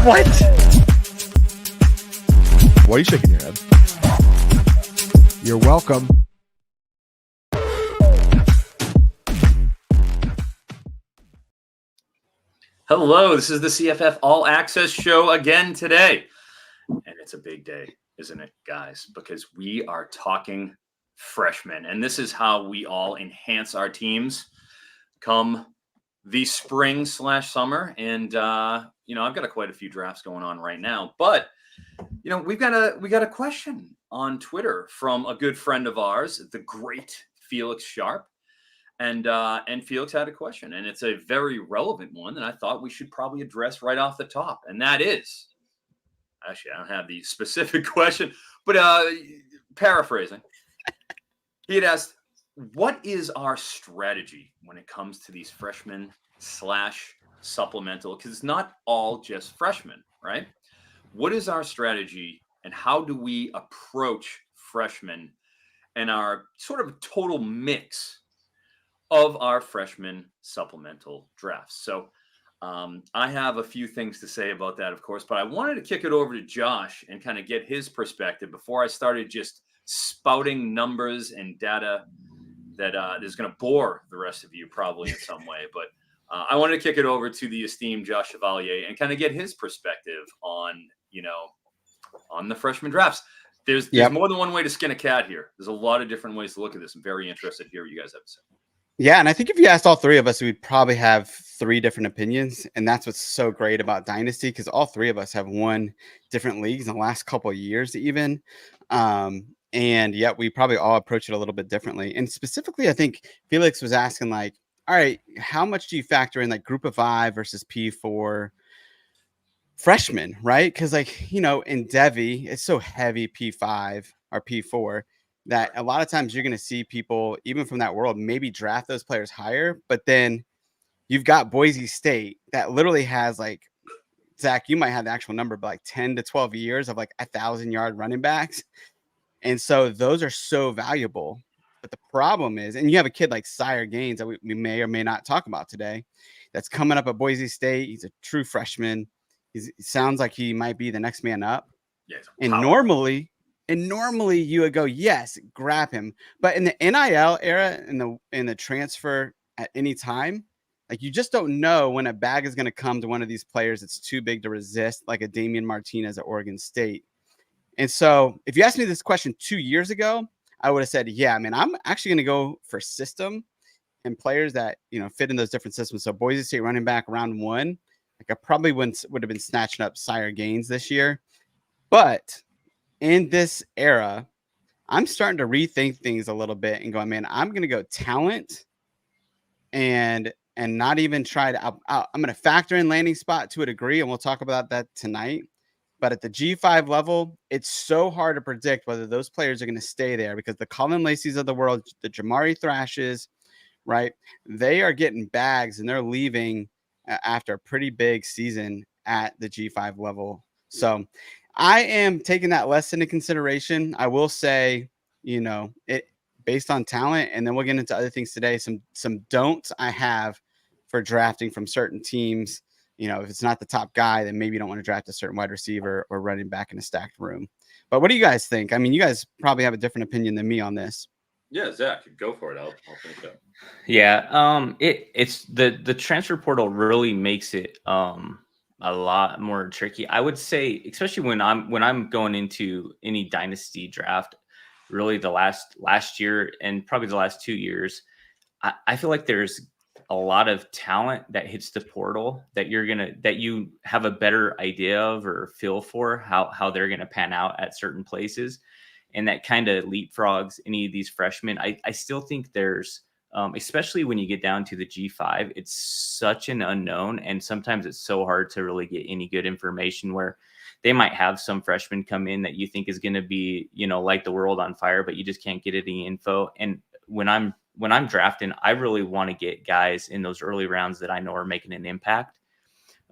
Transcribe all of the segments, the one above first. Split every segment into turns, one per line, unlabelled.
What? Why are you shaking your head?
You're welcome.
Hello, this is the CFF All Access Show again today. And it's a big day, isn't it, guys? Because we are talking freshmen. And this is how we all enhance our teams come the spring/summer. And, I've got quite a few drafts going on right now. But, we got a question on Twitter from a good friend of ours, the great Felix Sharp. And Felix had a question, and it's a very relevant one that I thought we should probably address right off the top. And that is, actually, I don't have the specific question, but paraphrasing, he had asked, what is our strategy when it comes to these freshmen/supplemental? Because it's not all just freshmen, right? What is our strategy, and how do we approach freshmen and our sort of total mix of our freshman supplemental drafts? So I have a few things to say about that, of course, but I wanted to kick it over to Josh and kind of get his perspective before I started just spouting numbers and data that is going to bore the rest of you probably in some way. But I wanted to kick it over to the esteemed Josh Chevalier and kind of get his perspective on, on the freshman drafts. There's more than one way to skin a cat here. There's a lot of different ways to look at this. I'm very interested to hear what you guys have to say.
Yeah, and I think if you asked all three of us, we'd probably have three different opinions. And that's what's so great about Dynasty, because all three of us have won different leagues in the last couple of years even. And yet we probably all approach it a little bit differently. And specifically, I think Felix was asking, like, all right, how much do you factor in like group of 5 versus P4 freshmen, right? Because in Devy, it's so heavy P5 or P4 that a lot of times you're going to see people, even from that world, maybe draft those players higher. But then you've got Boise State that literally has, like, Zach, you might have the actual number, but like 10 to 12 years of like 1,000-yard running backs. And so those are so valuable. But the problem is, and you have a kid like Sire Gaines that we may or may not talk about today that's coming up at Boise State. He's a true freshman. He sounds like he might be the next man up.
Yeah,
and normally you would go, yes, grab him. But in the NIL era, in the transfer at any time, like, you just don't know when a bag is going to come to one of these players that's too big to resist, like a Damian Martinez at Oregon State. And so if you asked me this question 2 years ago, I would have said, yeah, man, I'm actually going to go for system and players that, fit in those different systems. So Boise State running back round 1, like, I probably would have been snatching up Sire Gaines this year. But in this era, I'm starting to rethink things a little bit and going, man, I'm going to go talent and not even try to, I'm going to factor in landing spot to a degree. And we'll talk about that tonight. But at the G5 level, it's so hard to predict whether those players are going to stay there, because the Colin Lacey's of the world, the Jamari Thrashes, right? They are getting bags and they're leaving after a pretty big season at the G5 level. So I am taking that less into consideration. I will say, it based on talent, and then we'll get into other things today. Some don'ts I have for drafting from certain teams. If it's not the top guy, then maybe you don't want to draft a certain wide receiver or running back in a stacked room. But what do you guys think? I mean, you guys probably have a different opinion than me on this.
Yeah, Zach, go for it. I'll finish up.
Yeah, it's the transfer portal really makes it a lot more tricky. I would say, especially when I'm going into any dynasty draft, really the last year and probably the last 2 years, I feel like there's a lot of talent that hits the portal that you have a better idea of or feel for how they're gonna pan out at certain places, and that kind of leapfrogs any of these freshmen. I still think there's especially when you get down to the G5, it's such an unknown, and sometimes it's so hard to really get any good information, where they might have some freshmen come in that you think is going to be, light the world on fire, but you just can't get any info. And when I'm drafting, I really want to get guys in those early rounds that I know are making an impact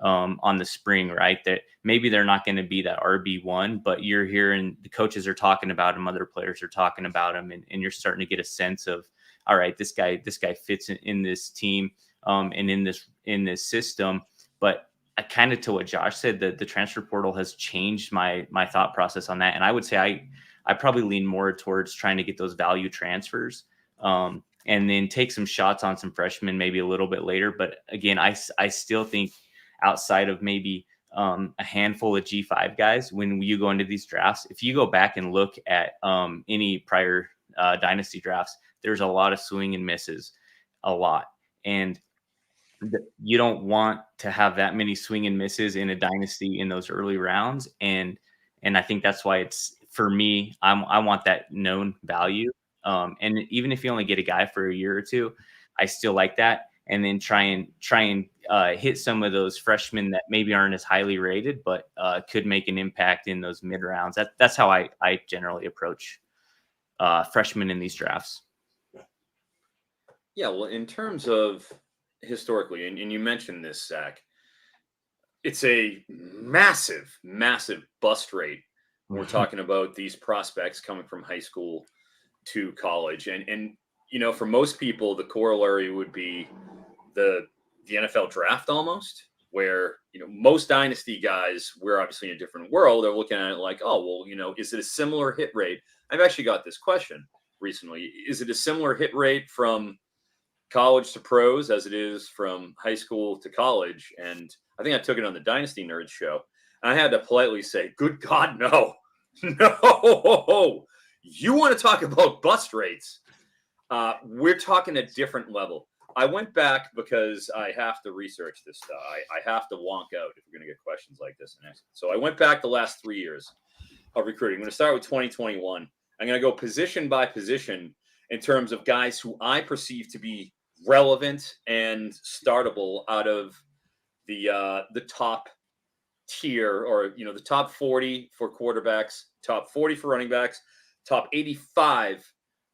on the spring, right? That maybe they're not going to be that RB1, but you're hearing the coaches are talking about him, other players are talking about him, and you're starting to get a sense of, all right, this guy fits in this team and in this system. But kind of to what Josh said, that the transfer portal has changed my thought process on that. And I would say I probably lean more towards trying to get those value transfers, and then take some shots on some freshmen maybe a little bit later. But again, I still think outside of maybe a handful of G5 guys, when you go into these drafts, if you go back and look at any prior dynasty drafts, there's a lot of swing and misses, a lot. And you don't want to have that many swing and misses in a dynasty in those early rounds. And I think that's why it's, for me, I want that known value. And even if you only get a guy for a year or two, I still like that. And then try and hit some of those freshmen that maybe aren't as highly rated, but could make an impact in those mid rounds. That's how I generally approach freshmen in these drafts.
Yeah, well, in terms of historically, and you mentioned this, Zach, it's a massive, massive bust rate. We're talking about these prospects coming from high school to college. And for most people, the corollary would be the NFL draft almost, where, most dynasty guys, we're obviously in a different world. They're looking at it like, oh, well, is it a similar hit rate? I've actually got this question recently. Is it a similar hit rate from college to pros as it is from high school to college? And I think I took it on the Dynasty Nerds show. And I had to politely say, good God, no. No. You want to talk about bust rates? We're talking a different level. I went back because I have to research this stuff. I have to wonk out if we're going to get questions like this. So I went back the last 3 years of recruiting. I'm going to start with 2021. I'm going to go position by position in terms of guys who I perceive to be relevant and startable out of the top tier, or the top 40 for quarterbacks, top 40 for running backs, top 85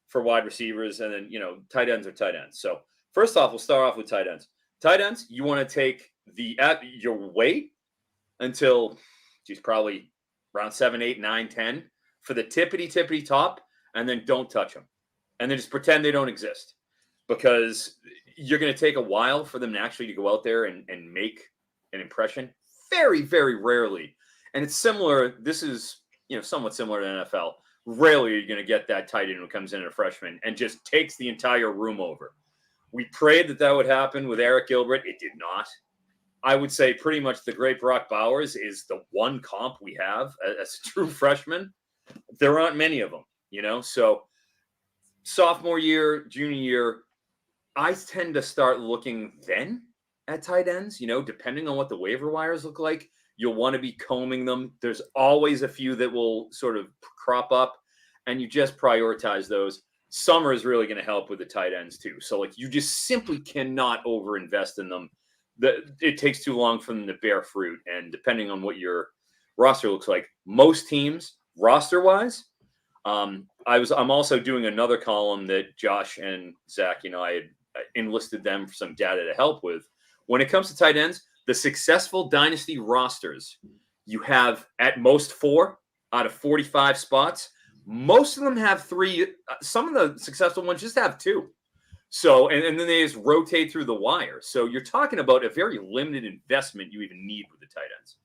for wide receivers, and then tight ends are tight ends. So first off, we'll start off with tight ends. Tight ends, you want to take your weight until probably around 7, 8, 9, 10 for the tippity top, and then don't touch them, and then just pretend they don't exist, because you're going to take a while for them actually to go out there and make an impression. Very, very rarely. And it's similar. This is, somewhat similar to NFL. Rarely are you going to get that tight end who comes in as a freshman and just takes the entire room over. We prayed that would happen with Eric Gilbert. It did not. I would say pretty much the great Brock Bowers is the one comp we have as a true freshman. There aren't many of them, So sophomore year, junior year, I tend to start looking then at tight ends, depending on what the waiver wires look like. You'll want to be combing them. There's always a few that will sort of crop up, and you just prioritize those. Summer is really going to help with the tight ends too. So you just simply cannot overinvest in them. It takes too long for them to bear fruit. And depending on what your roster looks like, most teams roster wise, I'm also doing another column that Josh and Zach, I had enlisted them for some data to help with. When it comes to tight ends, the successful dynasty rosters, you have at most 4 out of 45 spots. Most of them have 3. Some of the successful ones just have 2. So, and then they just rotate through the wire. So you're talking about a very limited investment you even need with the tight ends.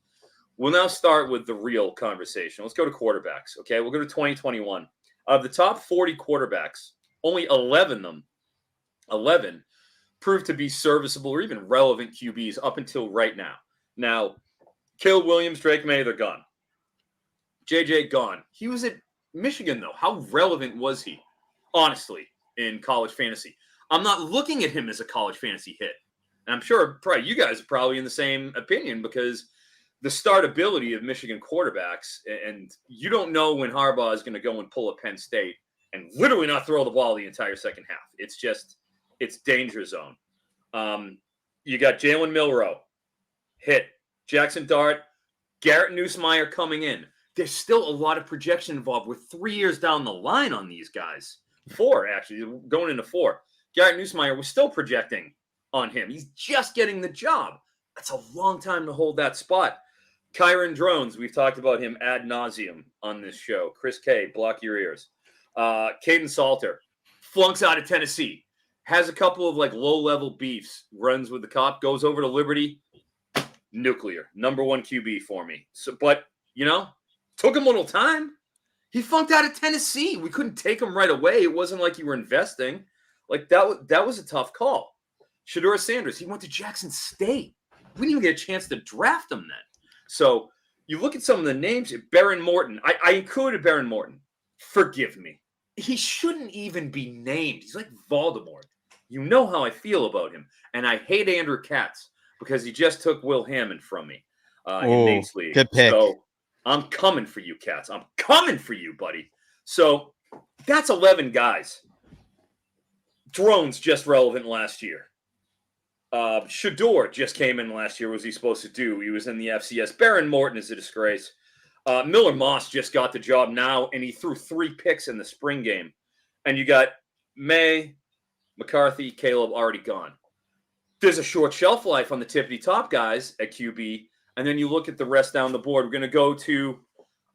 We'll now start with the real conversation. Let's go to quarterbacks. Okay, we'll go to 2021. Of the top 40 quarterbacks, only 11 proved to be serviceable or even relevant QBs up until right now. Now, Caleb Williams, Drake May, they're gone. JJ gone. He was at Michigan, though. How relevant was he, honestly, in college fantasy? I'm not looking at him as a college fantasy hit. And I'm sure probably you guys are probably in the same opinion, because the startability of Michigan quarterbacks, and you don't know when Harbaugh is going to go and pull a Penn State and literally not throw the ball the entire second half. It's danger zone. You got Jalen Milroe, hit. Jackson Dart, Garrett Nussmeier coming in. There's still a lot of projection involved. We're 3 years down the line on these guys. 4, actually, going into 4. Garrett Nussmeier, we're still projecting on him. He's just getting the job. That's a long time to hold that spot. Kyron Drones, we've talked about him ad nauseum on this show. Chris K, block your ears. Caden Salter, flunks out of Tennessee. Has a couple of low-level beefs, runs with the cop, goes over to Liberty, nuclear, number one QB for me. So, but, took him a little time. He funked out of Tennessee. We couldn't take him right away. It wasn't like you were investing. Like, that was a tough call. Shedeur Sanders, he went to Jackson State. We didn't even get a chance to draft him then. So you look at some of the names. Baron Morton. I included Baron Morton. Forgive me. He shouldn't even be named. He's like Voldemort. You know how I feel about him. And I hate Andrew Katz because he just took Will Hammond from me in Nate's league.
Good pick.
So I'm coming for you, Katz. I'm coming for you, buddy. So that's 11 guys. Drone's just relevant last year. Shedeur just came in last year. What was he supposed to do? He was in the FCS. Baron Morton is a disgrace. Miller Moss just got the job now, and he threw 3 picks in the spring game. And you got May, McCarthy, Caleb already gone. There's a short shelf life on the tippity top guys at QB, and then you look at the rest down the board. We're going to go to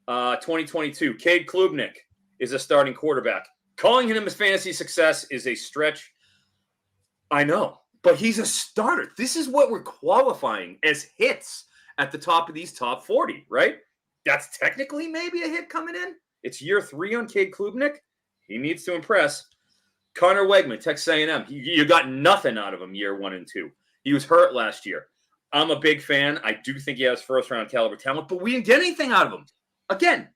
2022. Cade Klubnik is a starting quarterback. Calling him as fantasy success is a stretch. I know, but he's a starter. This is what we're qualifying as hits at the top of these top 40, right? That's technically maybe a hit coming in. It's year 3 on Cade Klubnik. He needs to impress. Connor Wegman, Texas A&M. You got nothing out of him year 1 and 2. He was hurt last year. I'm a big fan. I do think he has first-round caliber talent, but we didn't get anything out of him. Again,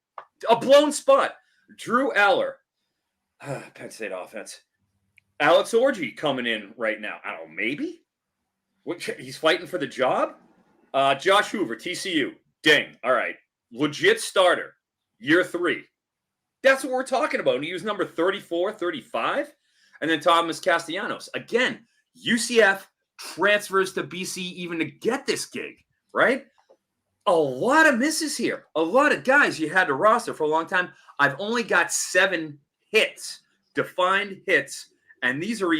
a blown spot. Drew Aller. Penn State offense. Alex Orji coming in right now. I don't know, maybe? He's fighting for the job? Josh Hoover, TCU. Ding. All right. Legit starter. Year 3. That's what we're talking about. And he was number 34, 35. And then Thomas Castellanos. Again, UCF transfers to BC even to get this gig, right? A lot of misses here. A lot of guys you had to roster for a long time. I've only got 7 hits, defined hits. And these are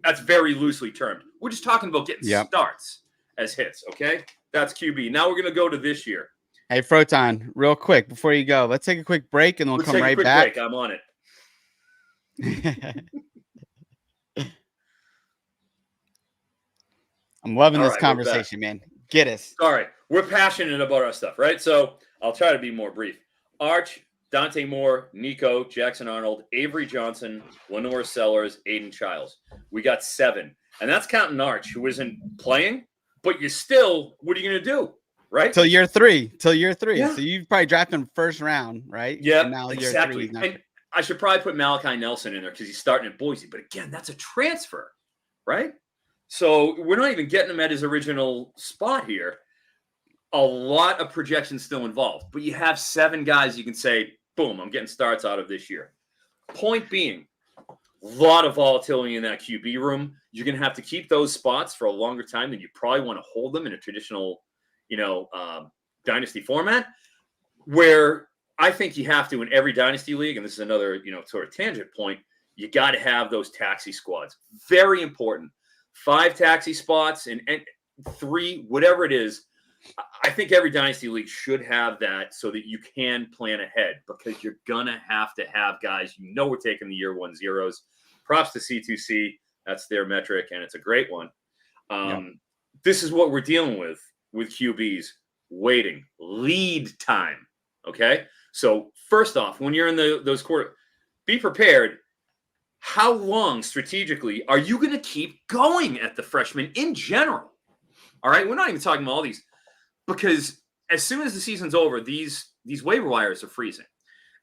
that's very loosely termed. We're just talking about getting starts as hits, okay? That's QB. Now we're going to go to this year.
Hey, Froton, real quick before you go, let's take a quick break and we'll come right back.
Break. I'm on it.
I'm loving this conversation, man. Get us.
All right. We're passionate about our stuff, right? So I'll try to be more brief. Arch, Dante Moore, Nico, Jackson Arnold, Avery Johnson, Lenore Sellers, Aiden Childs. We got 7. And that's counting Arch, who isn't playing, but you still, what are you going to do? Right?
Till year 3.
Yeah.
So you probably drafted him first round, right?
Yeah,
and now
exactly.
Year 3.
And I should probably put Malachi Nelson in there because he's starting at Boise. But again, that's a transfer, right? So we're not even getting him at his original spot here. A lot of projections still involved. But you have 7 guys you can say, boom, I'm getting starts out of this year. Point being, a lot of volatility in that QB room. You're going to have to keep those spots for a longer time than you probably want to hold them in a traditional dynasty format, where I think you have to in every dynasty league, and this is another, sort of tangent point, you got to have those taxi squads. Very important. 5 taxi spots and 3, whatever it is. I think every dynasty league should have that so that you can plan ahead, because you're going to have guys, we're taking the year 1 zeros. Props to C2C. That's their metric, and it's a great one. This is what we're dealing with QBs, waiting, lead time, okay? So first off, when you're in those quarter, be prepared. How long strategically are you going to keep going at the freshman in general? All right, we're not even talking about all these, because as soon as the season's over, these waiver wires are freezing.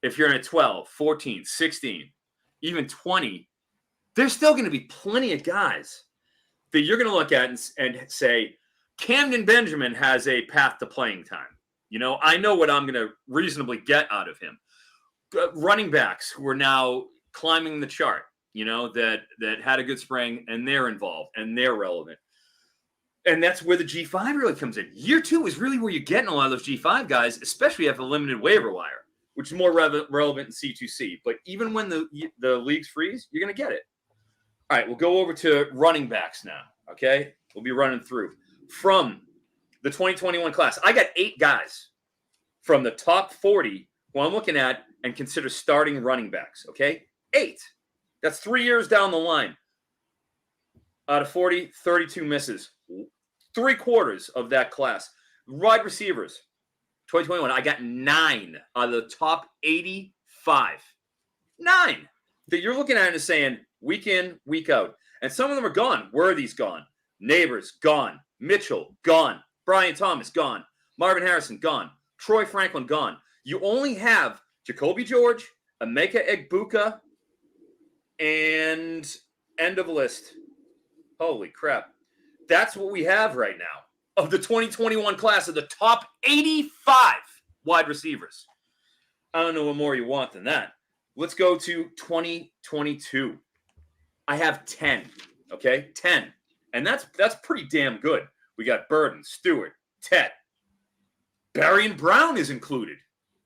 If you're in a 12, 14, 16, even 20, there's still going to be plenty of guys that you're going to look at and say, Camden Benjamin has a path to playing time. I know what I'm going to reasonably get out of him. Running backs who are now climbing the chart, that had a good spring, and they're involved and they're relevant. And that's where the G5 really comes in. Year 2 is really where you're getting a lot of those G5 guys, especially if a limited waiver wire, which is more relevant in C2C. But even when the leagues freeze, you're going to get it. All right, we'll go over to running backs now, okay? We'll be running through. From the 2021 class, I got 8 guys from the top 40 who I'm looking at and consider starting running backs, okay? 8. That's 3 years down the line. Out of 40, 32 misses. 3/4 of that class. Wide receivers, 2021, I got 9 out of the top 85. 9 that you're looking at and saying week in, week out. And some of them are gone. Worthy's gone. Neighbors, gone. Mitchell, gone. Brian Thomas, gone. Marvin Harrison, gone. Troy Franklin, gone. You only have Jacoby George, Emeka Egbuka, and end of list. Holy crap. That's what we have right now of the 2021 class of the top 85 wide receivers. I don't know what more you want than that. Let's go to 2022. I have 10, okay? 10. And that's pretty damn good. We got Burden, Stewart, Ted. Barry Brown is included.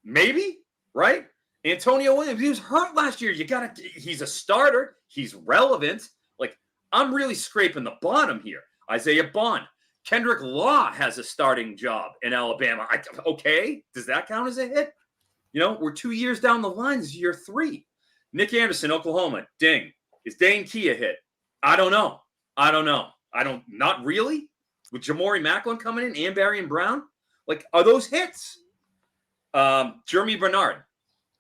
Maybe, right? Antonio Williams, he was hurt last year. He's a starter. He's relevant. Like, I'm really scraping the bottom here. Isaiah Bond. Kendrick Law has a starting job in Alabama. Okay, does that count as a hit? You know, we're 2 years down the line. This is year 3. Nick Anderson, Oklahoma. Ding. Is Dane Key a hit? I don't know. Not really. With Jamori Macklin coming in and Barry and Brown? Like, are those hits? Jeremy Bernard,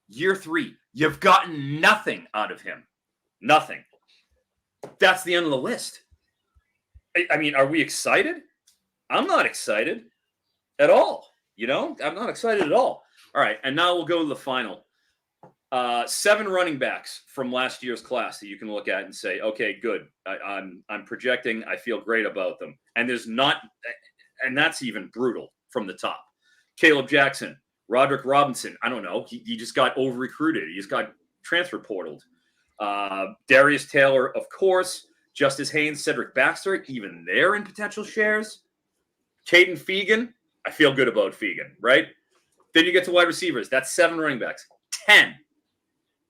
year 3. You've gotten nothing out of him. Nothing. That's the end of the list. I mean, are we excited? I'm not excited at all. You know, I'm not excited at all. All right, and now we'll go to the final. 7 running backs from last year's class that you can look at and say, okay, good. I'm projecting. I feel great about them. And that's even brutal from the top. Caleb Jackson, Roderick Robinson. I don't know. He just got over-recruited. He just got transfer portaled. Darius Taylor, of course. Justice Haynes, Cedric Baxter, even they're in potential shares. Caden Fegan, I feel good about Fegan, right? Then you get to wide receivers. That's 7 running backs. 10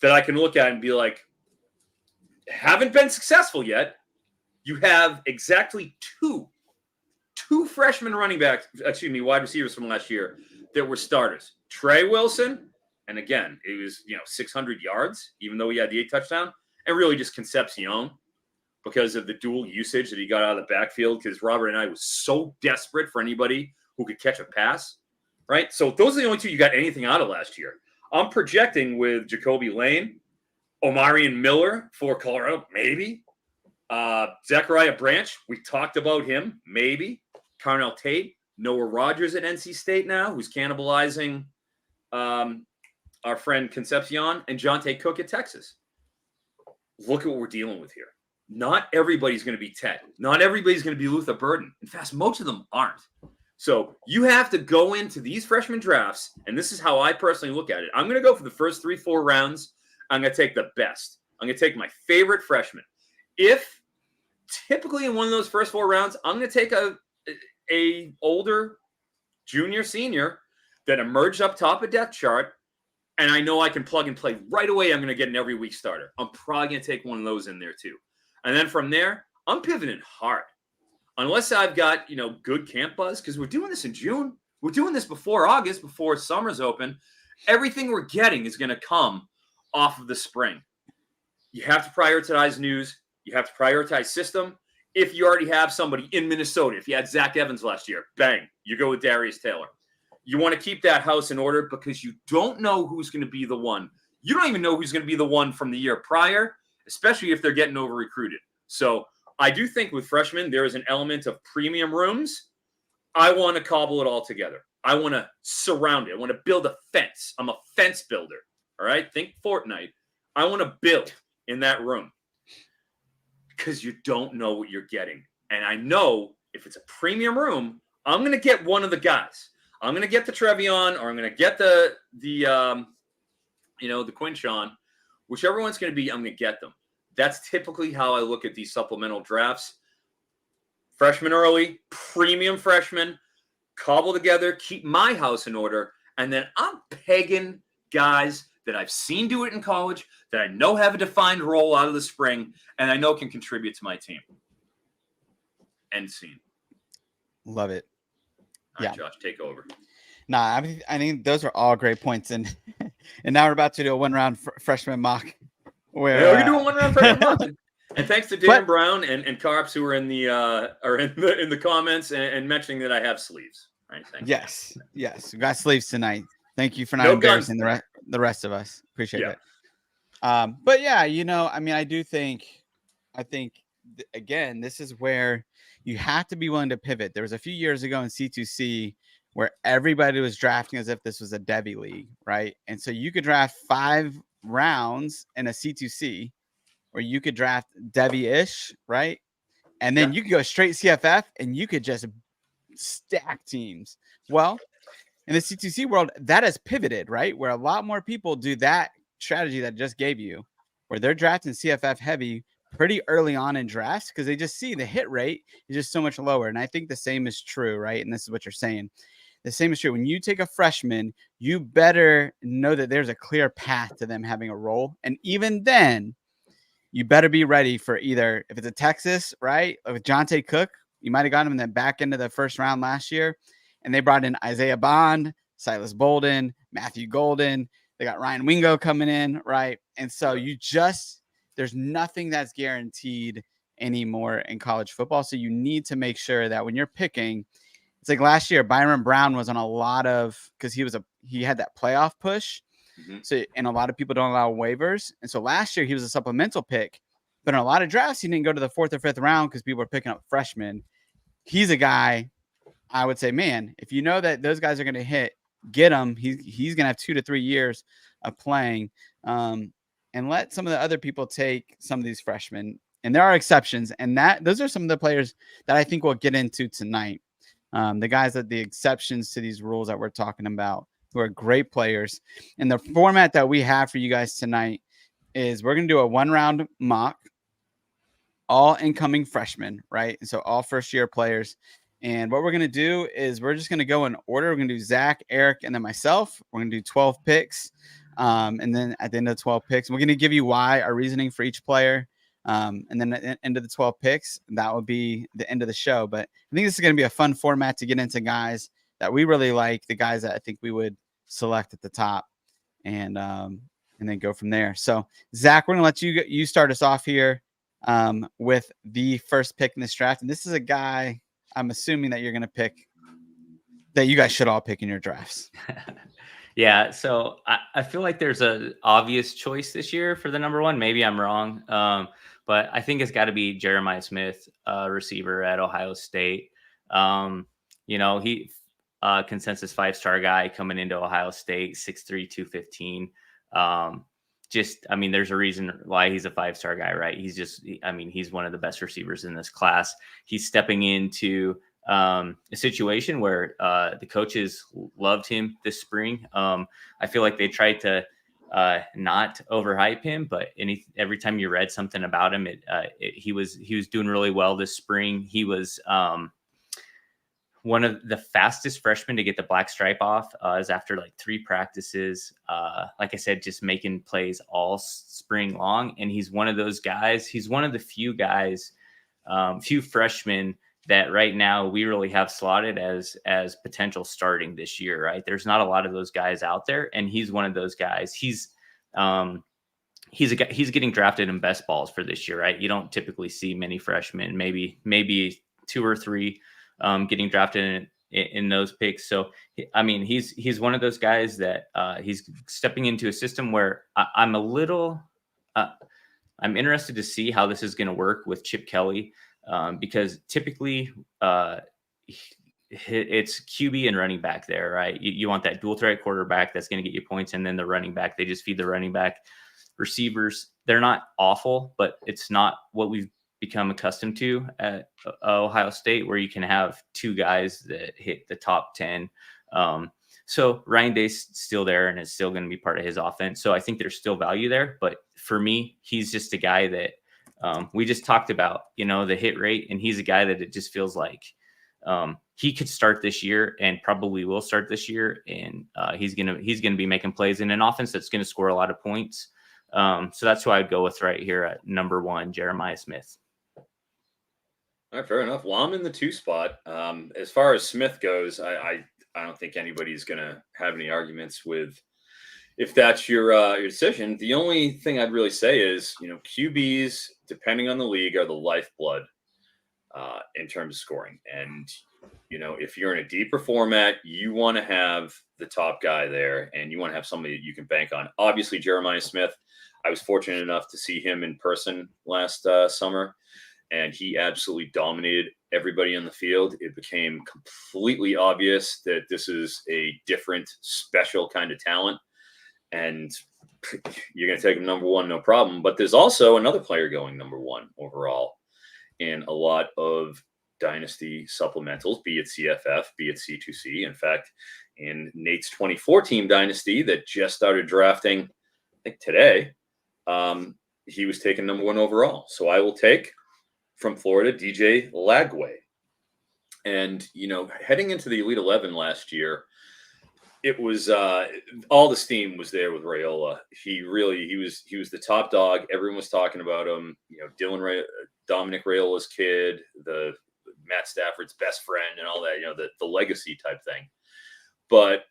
that I can look at and be like, haven't been successful yet. You have exactly two freshman wide receivers from last year that were starters. Trey Wilson, and again, it was 600 yards, even though he had the 8 touchdown, and really just Concepcion because of the dual usage that he got out of the backfield, because Robert and I was so desperate for anybody who could catch a pass, right? So those are the only 2 you got anything out of last year. I'm projecting with Jacoby Lane, Omarion Miller for Colorado, maybe. Zachariah Branch, we talked about him, maybe. Carnell Tate, Noah Rogers at NC State now, who's cannibalizing our friend Concepcion, and Jonte Cook at Texas. Look at what we're dealing with here. Not everybody's going to be Ted. Not everybody's going to be Luther Burden. In fact, most of them aren't. So you have to go into these freshman drafts, and this is how I personally look at it. I'm going to go for the first 3-4 rounds. I'm going to take the best. I'm going to take my favorite freshman. If typically in one of those first 4 rounds, I'm going to take a older junior, senior that emerged up top of depth chart, and I know I can plug and play right away. I'm going to get an every week starter. I'm probably going to take one of those in there too. And then from there, I'm pivoting hard. Unless I've got, good camp buzz, because we're doing this in June. We're doing this before August, before summer's open. Everything we're getting is going to come off of the spring. You have to prioritize news. You have to prioritize system. If you already have somebody in Minnesota, if you had Zach Evans last year, bang, you go with Darius Taylor. You want to keep that house in order because you don't know who's going to be the one. You don't even know who's going to be the one from the year prior, especially if they're getting over-recruited. So I do think with freshmen, there is an element of premium rooms. I want to cobble it all together. I want to surround it. I want to build a fence. I'm a fence builder. All right? Think Fortnite. I want to build in that room because you don't know what you're getting. And I know if it's a premium room, I'm going to get one of the guys. I'm going to get the Trevion, or I'm going to get the Quinton. Whichever one's going to be, I'm going to get them. That's typically how I look at these supplemental drafts. Freshman early, premium freshman, cobble together, keep my house in order, and then I'm pegging guys that I've seen do it in college, that I know have a defined role out of the spring, and I know can contribute to my team. End scene.
Love it.
All right, Josh, take over.
Nah, I mean, those are all great points. And now we're about to do a 1-round freshman mock.
Where we can do a 1-round freshman mock. And thanks to Dan Brown and Carps who are in the comments and mentioning that I have sleeves. Right? Thanks.
Yes, we got sleeves tonight. Thank you for not
No
embarrassing
guns.
the rest of us. Appreciate
Yeah.
it. But yeah, I mean, I think again, this is where you have to be willing to pivot. There was a few years ago in C2C where everybody was drafting as if this was a Debbie league, right? And so you could draft 5 rounds in a C2C, or you could draft Debbie-ish, right? And then you could go straight CFF and you could just stack teams. Well, in the C2C world, that has pivoted, right? Where a lot more people do that strategy that I just gave you, where they're drafting CFF heavy pretty early on in drafts because they just see the hit rate is just so much lower. And I think the same is true, right? And this is what you're saying. The same is true. When you take a freshman, you better know that there's a clear path to them having a role. And even then, you better be ready for either, if it's a Texas, right? Like with Jonte Cook, you might have gotten him in the back end of the first round last year. And they brought in Isaiah Bond, Silas Bolden, Matthew Golden. They got Ryan Wingo coming in, right? And so there's nothing that's guaranteed anymore in college football. So you need to make sure that when you're picking, it's like last year, Byron Brown was on a lot of, because he had that playoff push. Mm-hmm. So, and a lot of people don't allow waivers. And so last year he was a supplemental pick, but in a lot of drafts, he didn't go to the 4th or 5th round because people were picking up freshmen. He's a guy I would say, man, if you know that those guys are going to hit, get him. He's going to have 2 to 3 years of playing, and let some of the other people take some of these freshmen. And there are exceptions, and those are some of the players that I think we'll get into tonight. The guys that the exceptions to these rules that we're talking about, who are great players. And the format that we have for you guys tonight is we're going to do a 1-round mock, all incoming freshmen, right? And so all first-year players. And what we're going to do is we're just going to go in order. We're going to do Zach, Eric, and then myself. We're going to do 12 picks. And then at the end of the 12 picks, we're going to give you why, our reasoning for each player. And then at the end of the 12 picks, that will be the end of the show. But I think this is going to be a fun format to get into guys that we really like, the guys that I think we would select at the top, and then go from there. So, Zach, we're going to let you start us off here with the first pick in this draft. And this is a guy I'm assuming that you're going to pick, that you guys should all pick in your drafts.
Yeah, so I feel like there's an obvious choice this year for the number 1. Maybe I'm wrong, but I think it's got to be Jeremiah Smith, receiver at Ohio State. He consensus 5-star guy coming into Ohio State, 6'3", 215. There's a reason why he's a 5-star guy, right? He's one of the best receivers in this class. He's stepping into a situation where the coaches loved him this spring. I feel like they tried to not overhype him, but every time you read something about him, he was doing really well this spring. He was one of the fastest freshmen to get the black stripe off, is after like 3 practices. Like I said, just making plays all spring long. And he's one of those guys. He's one of the few guys, few freshmen that right now we really have slotted as potential starting this year, right? There's not a lot of those guys out there. And he's one of those guys. He's getting drafted in best balls for this year, right? You don't typically see many freshmen, maybe 2 or 3 getting drafted in those picks. So, he's one of those guys that he's stepping into a system where I'm interested to see how this is going to work with Chip Kelly, because typically it's QB and running back there, right? You want that dual threat quarterback that's going to get you points, and then the running back, they just feed the running back. Receivers, they're not awful, but it's not what we've become accustomed to at Ohio State, where you can have 2 guys that hit the top 10. So Ryan Day's still there and is still going to be part of his offense. So I think there's still value there. But for me, he's just a guy that we just talked about, the hit rate. And he's a guy that it just feels like he could start this year and probably will start this year. And he's going to be making plays in an offense that's going to score a lot of points. So that's who I'd go with right here at number 1, Jeremiah Smith.
All right, fair enough. Well, I'm in the 2 spot. As far as Smith goes, I don't think anybody's going to have any arguments with if that's your decision. The only thing I'd really say is, QBs depending on the league, are the lifeblood in terms of scoring. And, if you're in a deeper format, you want to have the top guy there, and you want to have somebody that you can bank on. Obviously, Jeremiah Smith, I was fortunate enough to see him in person last summer, and he absolutely dominated everybody on the field. It became completely obvious that this is a different, special kind of talent, and you're going to take him number one, no problem. But there's also another player going number one overall in a lot of Dynasty supplementals, be it CFF, be it C2C. In fact, in Nate's 2014 Dynasty that just started drafting, I think today, he was taken number one overall. So I will take from Florida, DJ Lagway. And, heading into the Elite 11 last year, it was all the steam was there with Raiola. He was the top dog. Everyone was talking about him. Dominic Raiola's kid, the Matt Stafford's best friend, and all that. The legacy type thing. But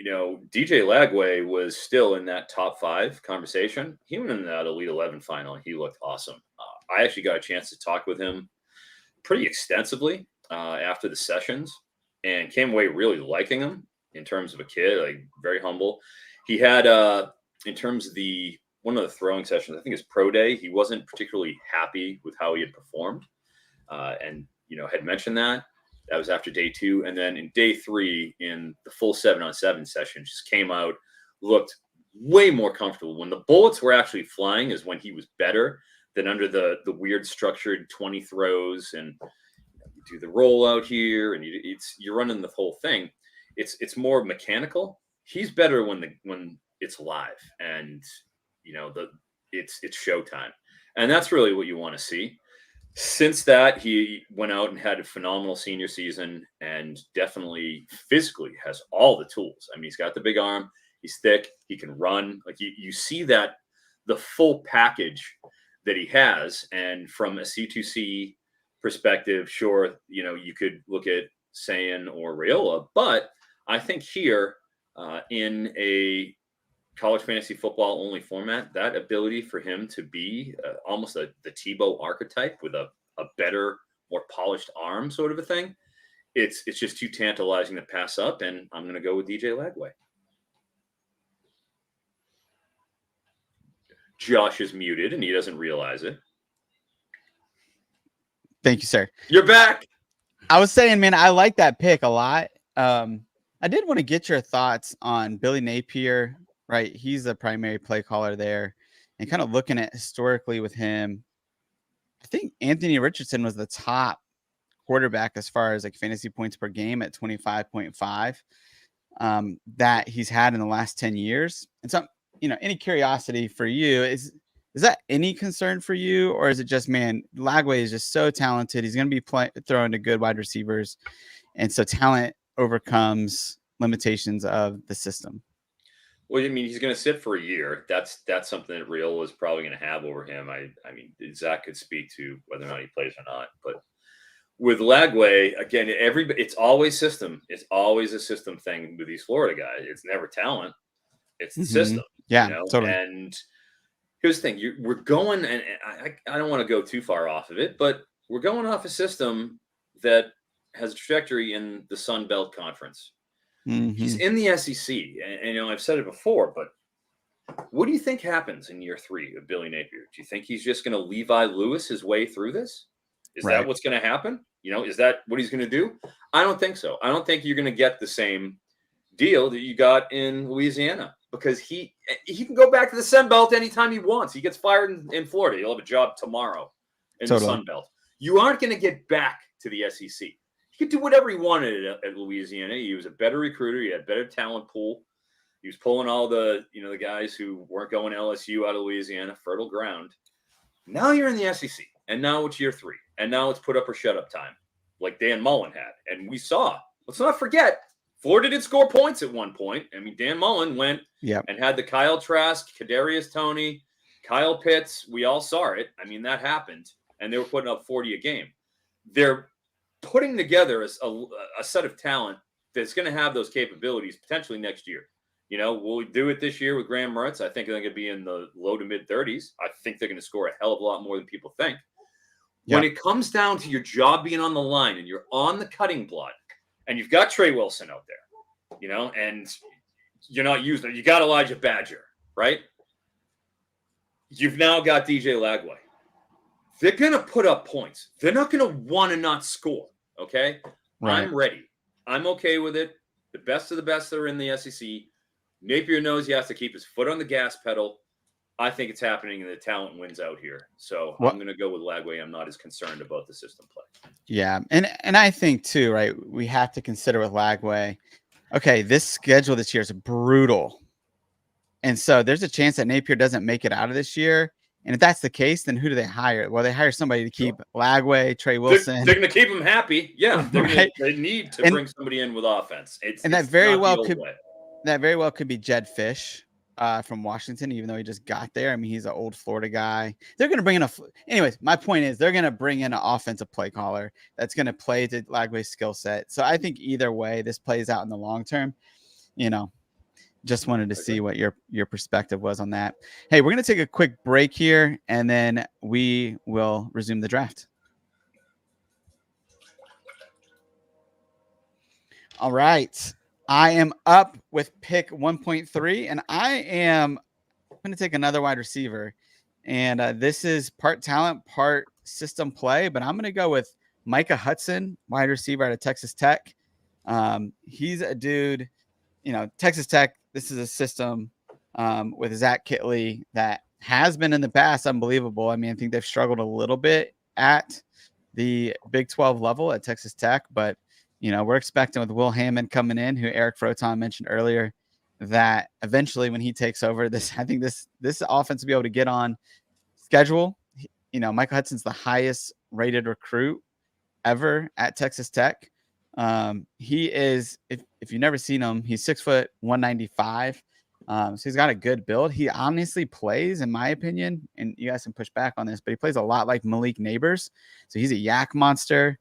DJ Lagway was still in that top 5 conversation. He went in that Elite 11 final, and he looked awesome. I actually got a chance to talk with him pretty extensively after the sessions, and came away really liking him in terms of a kid, like very humble. He had, in terms of one of the throwing sessions, I think it's pro day, he wasn't particularly happy with how he had performed, and had mentioned that. That was after day 2. And then in day 3, in the full 7-on-7 session, just came out, looked way more comfortable. When the bullets were actually flying is when he was better than under the weird structured 20 throws. And you do the rollout here, and you're running the whole thing. It's more mechanical. He's better when it's live, and it's showtime. And that's really what you want to see. Since that, he went out and had a phenomenal senior season, and definitely physically has all the tools. I mean, he's got the big arm, he's thick, he can run. Like you see that the full package that he has. And from a C2C perspective, sure, you could look at Sayin or Raiola, but I think here in a college fantasy football only format, that ability for him to be almost the Tebow archetype with a better, more polished arm sort of a thing, it's just too tantalizing to pass up. And I'm going to go with DJ Lagway. Josh is muted and he doesn't realize it.
Thank you, sir.
You're back.
I was saying, man, I like that pick a lot. I did want to get your thoughts on Billy Napier, right? He's the primary play caller there, and kind of looking at historically with him, I think Anthony Richardson was the top quarterback as far as like fantasy points per game at 25.5 that he's had in the last 10 years. And so, any curiosity for you, is that any concern for you, or is it just, man, Lagway is just so talented. He's going to be throwing to good wide receivers. And so talent overcomes limitations of the system.
Well, I mean, he's going to sit for a year. That's something that Raiola is probably going to have over him. I mean, Zach could speak to whether or not he plays or not. But with Lagway, again, it's always system. It's always a system thing with these Florida guys. It's never talent. It's the system.
Yeah, totally.
And here's the thing. We're going, and I don't want to go too far off of it, but we're going off a system that has a trajectory in the Sun Belt Conference. He's in the SEC, and I've said it before, but what do you think happens in year 3 of Billy Napier? Do you think he's just going to Levi Lewis his way through this? Is that what's going to happen? Is that what he's going to do? I don't think so. I don't think you're going to get the same deal that you got in Louisiana, because he can go back to the Sun Belt anytime he wants. He gets fired in Florida. He'll have a job tomorrow in the Sun Belt. You aren't going to get back to the SEC. He could do whatever he wanted at Louisiana. He was a better recruiter. He had better talent pool. He was pulling all the guys who weren't going LSU out of Louisiana, fertile ground. Now you're in the SEC, and now it's year 3, and now it's put up or shut up time, like Dan Mullen had. And we saw. Let's not forget, Florida did score points at one point. I mean, Dan Mullen went and had the Kyle Trask, Kadarius Toney, Kyle Pitts. We all saw it. I mean, that happened, and they were putting up 40 a game. They're putting together a set of talent that's going to have those capabilities potentially next year. You know, will we do it this year with Graham Mertz? I think they're going to be in the low to mid 30s. I think they're going to score a hell of a lot more than people think. When it comes down to your job being on the line and you're on the cutting block and you've got Trey Wilson out there, you know, and you're not using it. You got Elijah Badger, right? You've now got DJ Lagway. They're going to put up points. They're not going to want to not score, okay?
Right.
I'm ready. I'm okay with it. The best of the best are in the SEC. Napier knows he has to keep his foot on the gas pedal. I think it's happening and the talent wins out here. So I'm going to go with Lagway. I'm not as concerned about the system play.
Yeah. And I think too, right, we have to consider with Lagway, okay, this schedule this year is brutal. And so there's a chance that Napier doesn't make it out of this year. And if that's the case, then who do they hire? Well, they hire somebody to keep Lagway, Trey Wilson.
They're going to keep him happy. Yeah.
Right?
They need to bring somebody in with offense.
That very well could be Jed Fish from Washington, even though he just got there. I mean, he's an old Florida guy. They're going to bring in anyways, my point is they're going to bring in an offensive play caller that's going to play to Lagway's skill set. So I think either way, this plays out in the long term. You know, just wanted to see what your perspective was on that. Hey, we're going to take a quick break here, and then we will resume the draft. All right. I am up with pick 1.3, and I am going to take another wide receiver. And this is part talent, part system play, but I'm going to go with Micah Hudson, wide receiver out of Texas Tech. He's a dude, you know, Texas Tech. This is a system with Zach Kitley that has been in the past unbelievable. I mean, I think they've struggled a little bit at the Big 12 level at Texas Tech, but you know, we're expecting with Will Hammond coming in, who Eric Froton mentioned earlier, that eventually when he takes over this, I think this offense will be able to get on schedule. You know, Michael Hudson's the highest rated recruit ever at Texas Tech. He is, if you've never seen him, he's 6 foot 195. So he's got a good build. He honestly plays, in my opinion, and you guys can push back on this, but he plays a lot like Malik Neighbors. So he's a yak monster.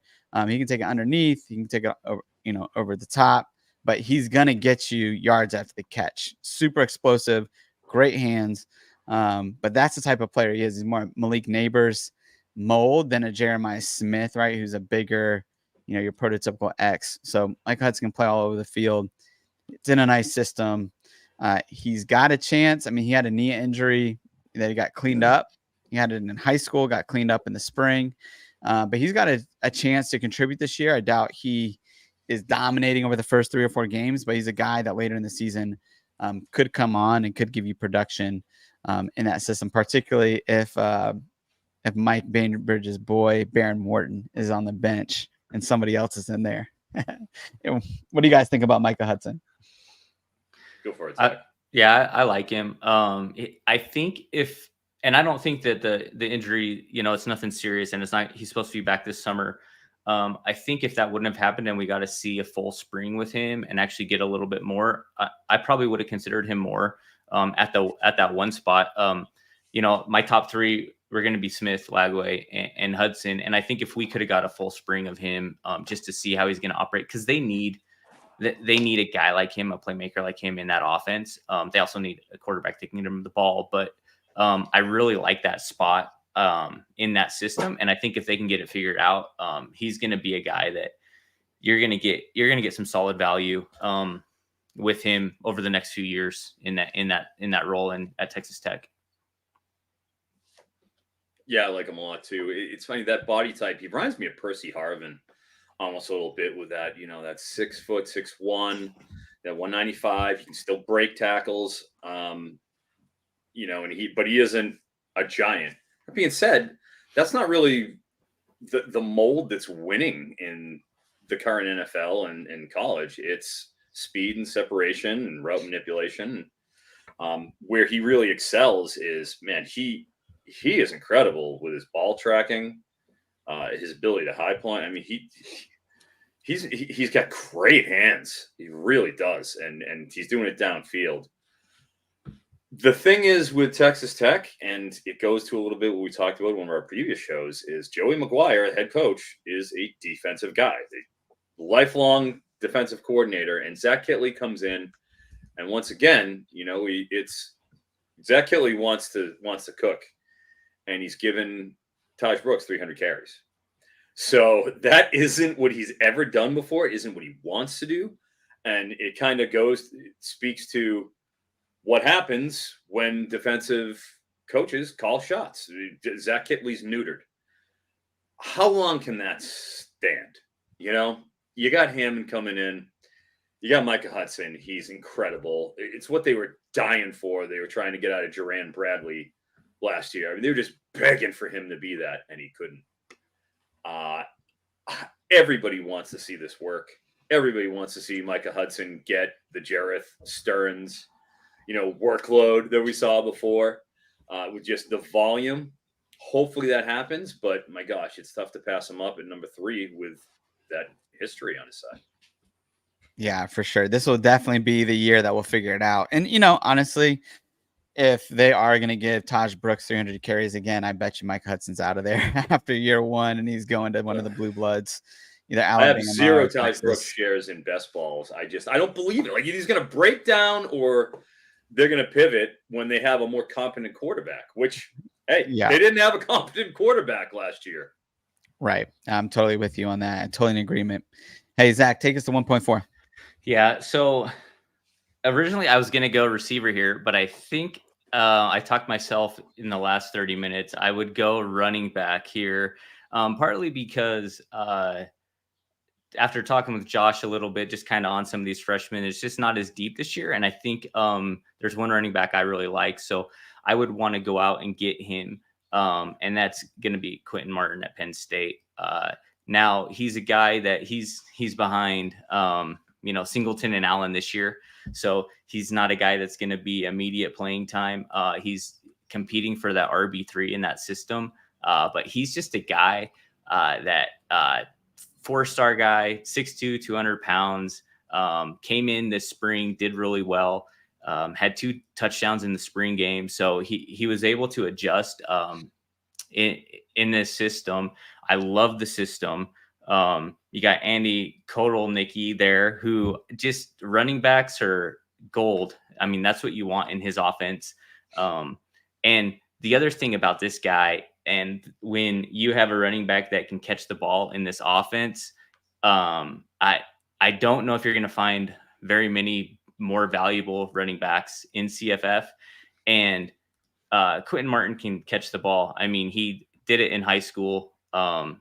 He can take it underneath. He can take it over, you know, over the top, but he's going to get you yards after the catch. Super explosive, great hands. But that's the type of player he is. He's more Malik Neighbors mold than a Jeremiah Smith, right? Who's a bigger, you know, your prototypical X. So Mike Hudson can play all over the field. It's in a nice system. He's got a chance. I mean, he had a knee injury that he got cleaned up. He had it in high school, got cleaned up in the spring. But he's got a chance to contribute this year. I doubt he is dominating over the first 3 or 4 games, but he's a guy that later in the season could come on and could give you production in that system, particularly if Mike Bainbridge's boy, Baron Morton, is on the bench and somebody else is in there. What do you guys think about Micah Hudson?
Go for it.
I like him. I think and I don't think that the injury, you know, it's nothing serious and he's supposed to be back this summer. I think if that wouldn't have happened and we got to see a full spring with him and actually get a little bit more, I probably would have considered him more at that one spot. You know, my top 3 were going to be Smith, Lagway, and Hudson. And I think if we could have got a full spring of him just to see how he's going to operate, because they need a guy like him, a playmaker like him in that offense. They also need a quarterback taking him the ball, but I really like that spot in that system. And I think if they can get it figured out, he's going to be a guy that you're going to get some solid value with him over the next few years in that role at Texas Tech.
Yeah, I like him a lot too. It's funny, that body type, he reminds me of Percy Harvin almost a little bit with that, you know, that 6 foot 6'1", that 195. He can still break tackles. You know, but he isn't a giant. That being said, that's not really the mold that's winning in the current NFL and college. It's speed and separation and route manipulation. Where he really excels is, man, he is incredible with his ball tracking, his ability to high point. I mean, he's got great hands. He really does, and he's doing it downfield. The thing is with Texas Tech, and it goes to a little bit what we talked about in one of our previous shows, is Joey McGuire, the head coach, is a defensive guy, a lifelong defensive coordinator, and Zach Kitley comes in And once again, it's Zach Kelly wants to cook, and he's given Taj Brooks 300 carries. So that isn't what he's ever done before. It isn't what he wants to do. And it kind of speaks to what happens when defensive coaches call shots. Zach Kitley's neutered. How long can that stand? You got Hammond coming in. You got Micah Hudson. He's incredible. It's what they were dying for. They were trying to get out of Duran Bradley last year. I mean, they were just begging for him to be that, and he couldn't. Everybody wants to see this work. Everybody wants to see Micah Hudson get the Jareth Stearns, workload that we saw before with just the volume. Hopefully that happens, but my gosh, it's tough to pass him up at number 3 with that history on his side.
Yeah, for sure. This will definitely be the year that we'll figure it out. And, honestly, if they are going to give Taj Brooks 300 carries again, I bet you Mike Hudson's out of there after year 1, and he's going to one of the blue bloods. Either Alabama,
I have 0 Taj Brooks shares in best balls. I don't believe it. Like, he's going to break down, or they're going to pivot when they have a more competent quarterback, which, hey, they didn't have a competent quarterback last year.
Right. I'm totally with you on that. I'm totally in agreement. Hey, Zach, take us to 1.4.
Yeah. So originally I was going to go receiver here, but I think I talked myself in the last 30 minutes. I would go running back here, partly because after talking with Josh a little bit, just kind of on some of these freshmen, it's just not as deep this year. And I think there's one running back I really like. So I would want to go out and get him. And that's going to be Quinton Martin at Penn State. Now he's a guy that he's behind, Singleton and Allen this year. So he's not a guy that's going to be immediate playing time. He's competing for that RB3 in that system. But he's just a guy that 4-star guy, 6'2", 200 pounds, came in this spring, did really well, had 2 touchdowns in the spring game. So he was able to adjust in this system. I love the system. You got Andy Kotelnicki there, who just running backs are gold. I mean, that's what you want in his offense. And the other thing about this guy, and when you have a running back that can catch the ball in this offense, I don't know if you're going to find very many more valuable running backs in CFF. And Quinton Martin can catch the ball. I mean, he did it in high school.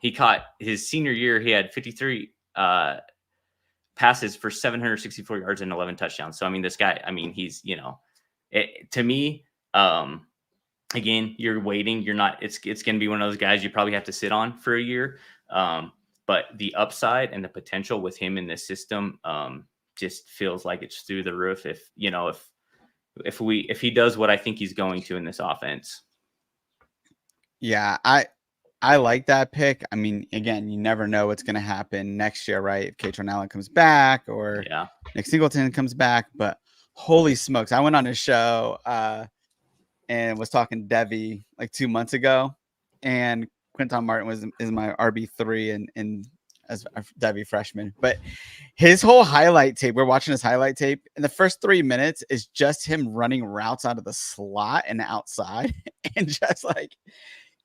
He caught his senior year. He had 53 passes for 764 yards and 11 touchdowns. So, I mean, this guy, he's, to me, again, you're waiting. You're not, it's going to be one of those guys you probably have to sit on for a year. But the upside and the potential with him in this system just feels like it's through the roof. If he does what I think he's going to in this offense.
Yeah, I like that pick. I mean, again, you never know what's going to happen next year, right? If Katron Allen comes back or Nick Singleton comes back. But holy smokes, I went on a show and was talking to Devi like 2 months ago, and Quinton Martin is my RB3 and as a Devi freshman. But his whole highlight tape, we're watching his highlight tape, and the first 3 minutes is just him running routes out of the slot and outside and just like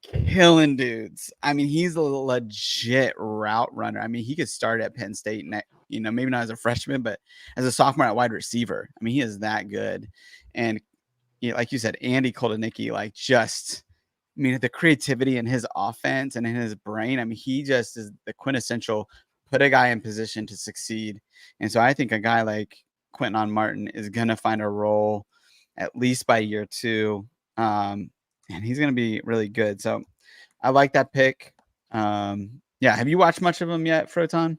killing dudes. I mean, he's a legit route runner. I mean, he could start at Penn State, maybe not as a freshman, but as a sophomore at wide receiver. I mean, he is that good. And like you said, Andy Kotelnicki, the creativity in his offense and in his brain. I mean, he just is the quintessential put a guy in position to succeed. And so I think a guy like Quinton Martin is going to find a role at least by year 2. And he's going to be really good. So I like that pick. Have you watched much of him yet, Froton?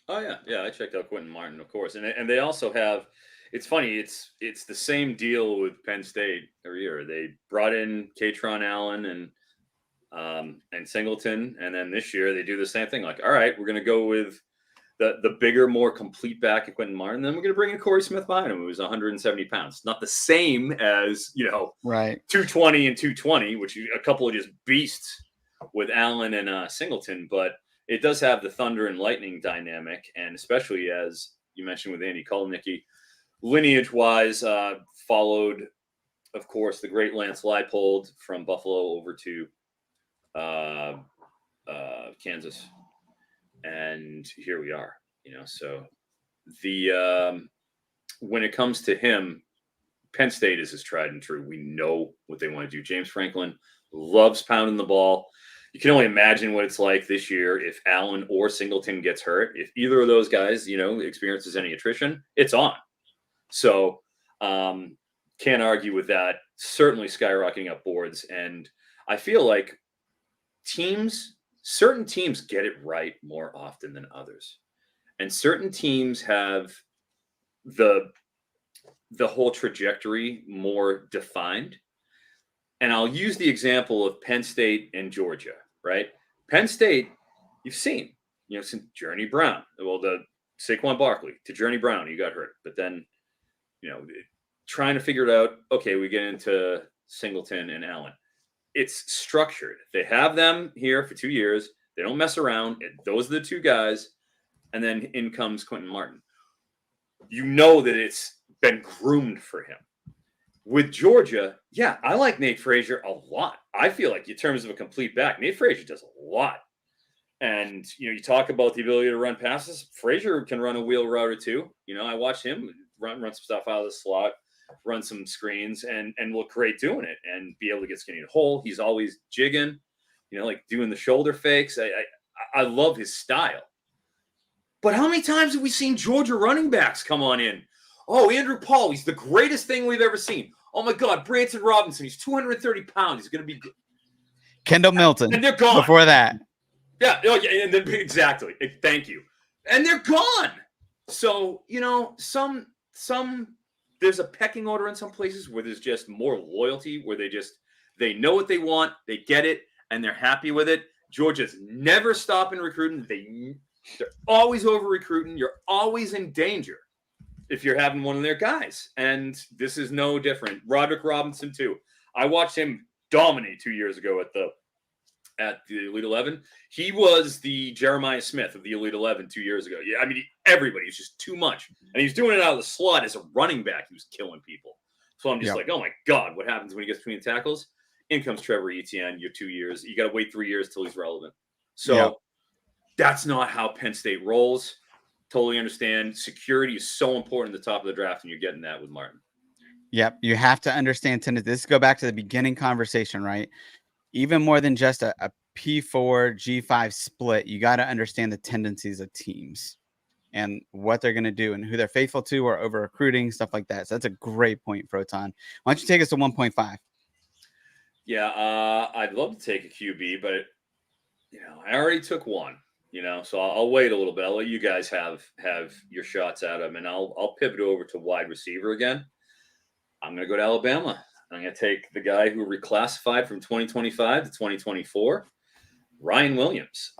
Oh, yeah. Yeah, I checked out Quinton Martin, of course. And they also have, it's funny, it's the same deal with Penn State every year. They brought in Katron Allen and Singleton, and then this year they do the same thing. Like, all right, we're going to go with the bigger, more complete back at Quinton Martin. Then we're going to bring in Corey Smith behind him, who was 170 pounds. Not the same as,
right,
220 and 220, which a couple of just beasts with Allen and Singleton. But it does have the thunder and lightning dynamic, and especially as you mentioned with Andy Kotelnicki, lineage-wise, followed, of course, the great Lance Leipold from Buffalo over to Kansas, and here we are. So the when it comes to him, Penn State is his tried and true. We know what they want to do. James Franklin loves pounding the ball. You can only imagine what it's like this year if Allen or Singleton gets hurt. If either of those guys, experiences any attrition, it's on. So can't argue with that. Certainly skyrocketing up boards. And I feel like certain teams get it right more often than others. And certain teams have the whole trajectory more defined. And I'll use the example of Penn State and Georgia, right? Penn State, you've seen, since Journey Brown, the Saquon Barkley to Journey Brown, he got hurt. But then, trying to figure it out, okay, we get into Singleton and Allen. It's structured. They have them here for 2 years. They don't mess around. Those are the two guys. And then in comes Quinton Martin. That it's been groomed for him. With Georgia, yeah, I like Nate Frazier a lot. I feel like in terms of a complete back, Nate Frazier does a lot. And, you talk about the ability to run passes. Frazier can run a wheel route or two. I watched him run some stuff out of the slot, run some screens, and look great doing it and be able to get skinny in the hole. He's always jigging, like doing the shoulder fakes. I love his style. But how many times have we seen Georgia running backs come on in? Oh, Andrew Paul, he's the greatest thing we've ever seen. Oh, my God, Branson Robinson, he's 230 pounds. He's going to be good.
Kendall Milton.
And they're gone.
Before that.
Yeah, and then exactly. Thank you. And they're gone. So, some there's a pecking order in some places where there's just more loyalty, where they know what they want, they get it, and they're happy with it. Georgia's never stopping recruiting. They're always over recruiting. You're always in danger if you're having one of their guys. And this is no different. Roderick Robinson, too. I watched him dominate 2 years ago at the Elite 11. He was the Jeremiah Smith of the Elite 11 2 years ago. Yeah, I mean, everybody was just too much. And he's doing it out of the slot as a running back. He was killing people. So I'm just like, oh, my God, what happens when he gets between the tackles? In comes Trevor Etienne, you're 2 years. You got to wait 3 years till he's relevant. So that's not how Penn State rolls. Totally understand. Security is so important at the top of the draft, and you're getting that with Martin.
Yep. You have to understand tendencies. This go back to the beginning conversation, right? Even more than just a P4, G5 split, you got to understand the tendencies of teams and what they're going to do and who they're faithful to or over recruiting, stuff like that. So that's a great point, Proton. Why don't you take us to 1.5?
Yeah, I'd love to take a QB, but I already took one. So I'll wait a little bit. I'll let you guys have your shots at them, and I'll pivot over to wide receiver again. I'm going to go to Alabama. I'm going to take the guy who reclassified from 2025 to 2024, Ryan Williams.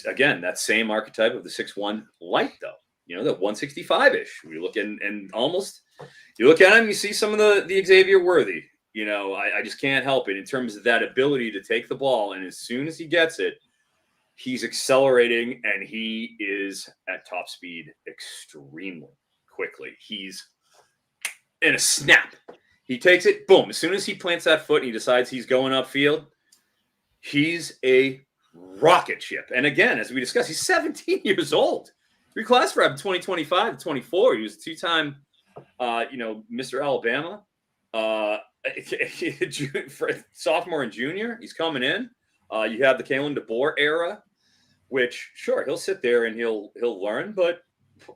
Again, that same archetype of the 6'1" light, though. That 165-ish. We look and almost you look at him, you see some of the Xavier Worthy. I just can't help it in terms of that ability to take the ball, and as soon as he gets it, he's accelerating, and he is at top speed extremely quickly. He's in a snap. He takes it, boom. As soon as he plants that foot and he decides he's going upfield, he's a rocket ship. And again, as we discussed, he's 17 years old. Reclassified in 2025 to 24. He was a two-time, Mr. Alabama. Sophomore and junior, he's coming in. You have the Kalen DeBoer era, which sure he'll sit there and he'll learn. But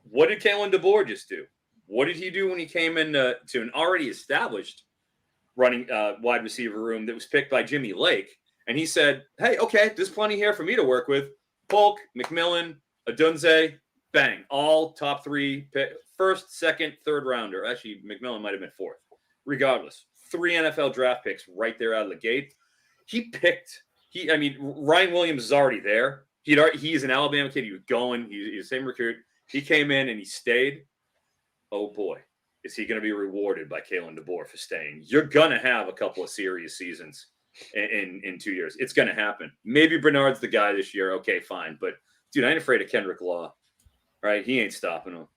what did Kalen DeBoer just do? What did he do when he came in to an already established running wide receiver room that was picked by Jimmy Lake? And he said, "Hey, okay, there's plenty here for me to work with. Polk, McMillan, Adunze, bang, all top three, first, second, third rounder. Actually, McMillan might have been fourth. Regardless, 3 NFL draft picks right there out of the gate. Ryan Williams is already there. He's an Alabama kid. He was going. He's the same recruit. He came in and he stayed. Oh, boy. Is he going to be rewarded by Kalen DeBoer for staying? You're going to have a couple of serious seasons in 2 years. It's going to happen. Maybe Bernard's the guy this year. Okay, fine. But, dude, I ain't afraid of Kendrick Law. Right? He ain't stopping him.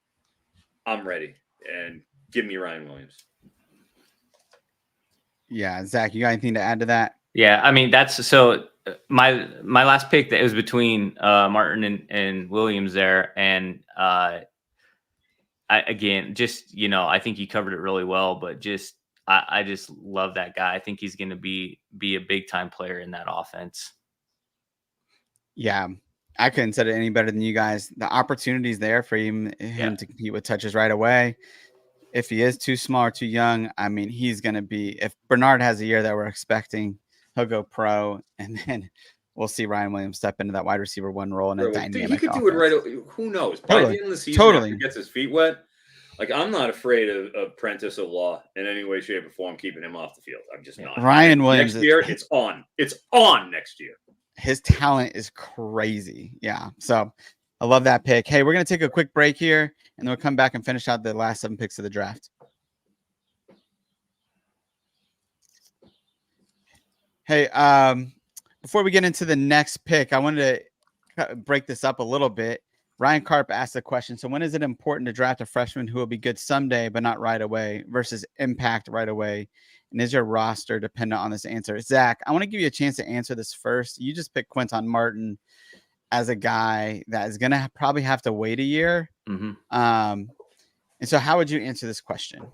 I'm ready. and give me Ryan Williams.
Yeah, Zach, you got anything to add to that?
Yeah, I mean that's so my last pick that was between Martin and Williams there, and I think you covered it really well, but I just love that guy. I think he's going to be a big time player in that offense.
Yeah, I couldn't said it any better than you guys. The opportunity's there for him to compete with touches right away. If he is too small or too young, I mean, he's going to be. If Bernard has a year that we're expecting, he'll go pro, and then we'll see Ryan Williams step into that wide receiver one role in a dynamic
he could
offense.
do it right. Who knows? By the end of the season, after he gets his feet wet, like I'm not afraid of Prentice or Law in any way, shape, or form, keeping him off the field. I'm just not.
Ryan Williams
next year, it's on. It's on next year.
His talent is crazy. Yeah. So I love that pick. Hey, we're going to take a quick break here, and then we'll come back and finish out the last 7 picks of the draft. Hey, before we get into the next pick, I wanted to break this up a little bit. Ryan Karp asked the question, so when is it important to draft a freshman who will be good someday but not right away versus impact right away? And is your roster dependent on this answer? Zach, I want to give you a chance to answer this first. You just picked Quinton Martin as a guy that is going to probably have to wait a year.
Mm-hmm.
And so how would you answer this question?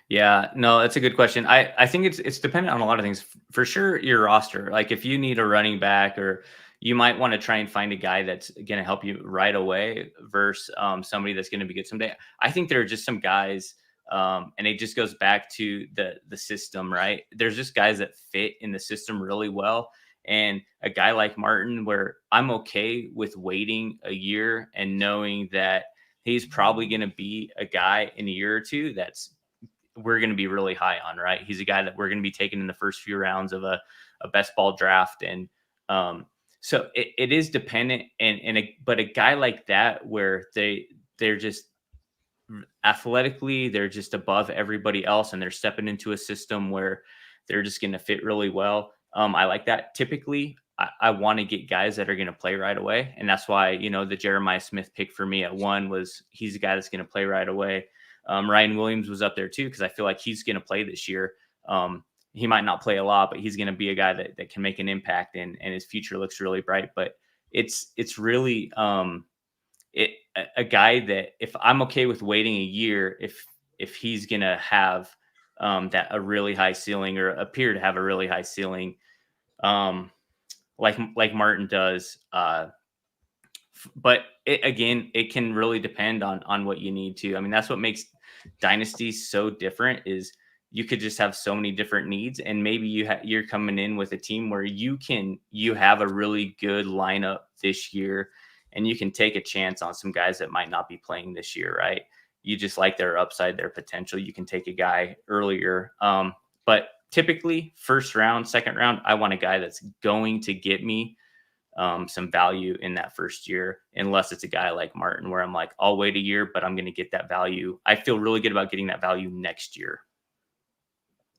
Yeah, no, that's a good question. I think it's dependent on a lot of things. For sure, your roster. Like if you need a running back, or you might want to try and find a guy that's going to help you right away versus somebody that's going to be good someday. I think there are just some guys, and it just goes back to the system, right? There's just guys that fit in the system really well. And a guy like Martin, where I'm okay with waiting a year and knowing that he's probably going to be a guy in a year or two we're going to be really high on, right? He's a guy that we're going to be taking in the first few rounds of a best ball draft. And so it is dependent. But a guy like that, where they're just athletically, they're just above everybody else, and they're stepping into a system where they're just going to fit really well. I like that. Typically, I want to get guys that are going to play right away. And that's why, the Jeremiah Smith pick for me at 1 was he's a guy that's going to play right away. Ryan Williams was up there too, because I feel like he's going to play this year. He might not play a lot, but he's going to be a guy that can make an impact, and his future looks really bright. But it's really a guy that if I'm okay with waiting a year, if he's going to have that a really high ceiling, or appear to have a really high ceiling, like Martin does. But it can really depend on what you need to. I mean, that's what makes Dynasty so different, is you could just have so many different needs, and maybe you're coming in with a team where you have a really good lineup this year, and you can take a chance on some guys that might not be playing this year, right? You just like their upside, their potential. You can take a guy earlier. But typically, first round, second round, I want a guy that's going to get me some value in that first year, unless it's a guy like Martin, where I'm like, I'll wait a year, but I'm going to get that value. I feel really good about getting that value next year.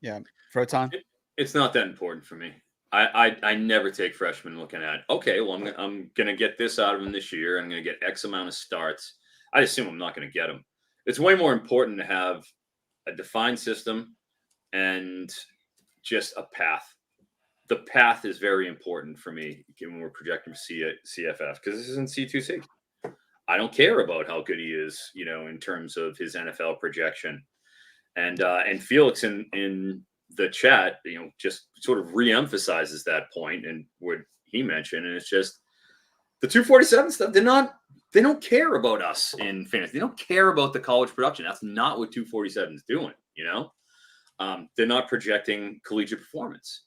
Yeah. Proton?
It's not that important for me. I never take freshmen looking at, okay, well, I'm going to get this out of him this year. I'm going to get X amount of starts. I assume I'm not going to get him. It's way more important to have a defined system and just a path. The path is very important for me when we're projecting for CFF, because this isn't C2C. I don't care about how good he is, in terms of his NFL projection. And Felix in the chat, just sort of reemphasizes that point and what he mentioned. And it's just the 247 stuff. They don't care about us in fantasy. They don't care about the college production. That's not what 247 is doing. They're not projecting collegiate performance.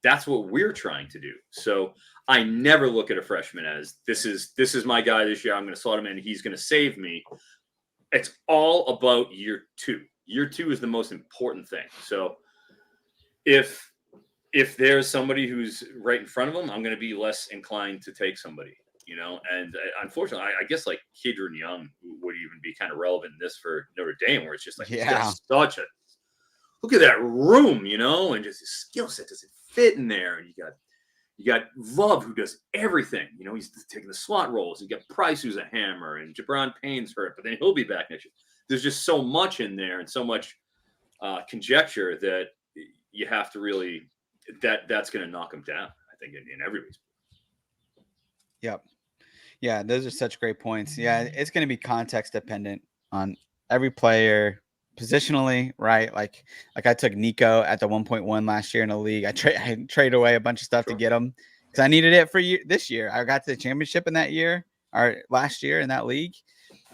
That's what we're trying to do. So I never look at a freshman as this is my guy this year. I'm going to slot him in. He's going to save me. It's all about year 2. Year 2 is the most important thing. So if there's somebody who's right in front of him, I'm going to be less inclined to take somebody, and unfortunately, I guess like Kedron Young would even be kind of relevant in this for Notre Dame, where it's just like, he's got such a look at that room, and just his skill set doesn't fit in there. And you got Love, who does everything. He's taking the slot roles. You got Price, who's a hammer, and Jabron Payne's hurt, but then he'll be back next year. there's just so much in there and so much conjecture that you have to really that's going to knock him down. I think in everybody's.
Yep. Yeah, those are such great points. Yeah, it's going to be context dependent on every player positionally, right? Like I took Nico at the 1.1 last year in a league. I traded away a bunch of stuff to get him because I needed it for this year. I got to the championship in that year or last year in that league,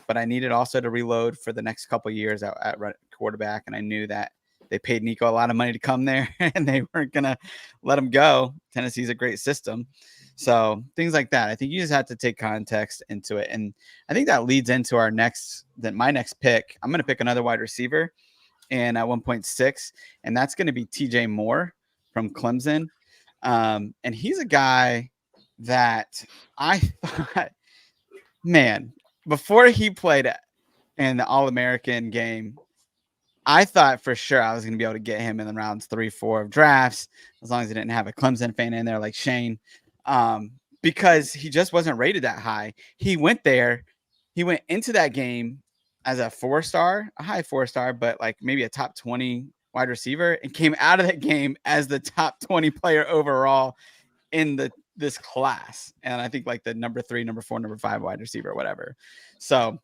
but I needed also to reload for the next couple of years at quarterback. And I knew that they paid Nico a lot of money to come there and they weren't going to let him go. Tennessee's a great system. So things like that. I think you just have to take context into it. And I think that leads into my next pick. I'm going to pick another wide receiver and at 1.6, and that's going to be TJ Moore from Clemson. And he's a guy that I thought, man, before he played in the All-American game, I thought for sure I was going to be able to get him in the rounds 3-4 of drafts, as long as he didn't have a Clemson fan in there like Shane. Because he just wasn't rated that high. He went into that game as a 4-star, a high 4-star, but like maybe a top 20 wide receiver, and came out of that game as the top 20 player overall in this class. And I think like the number 3, number 4, number 5 wide receiver, whatever. So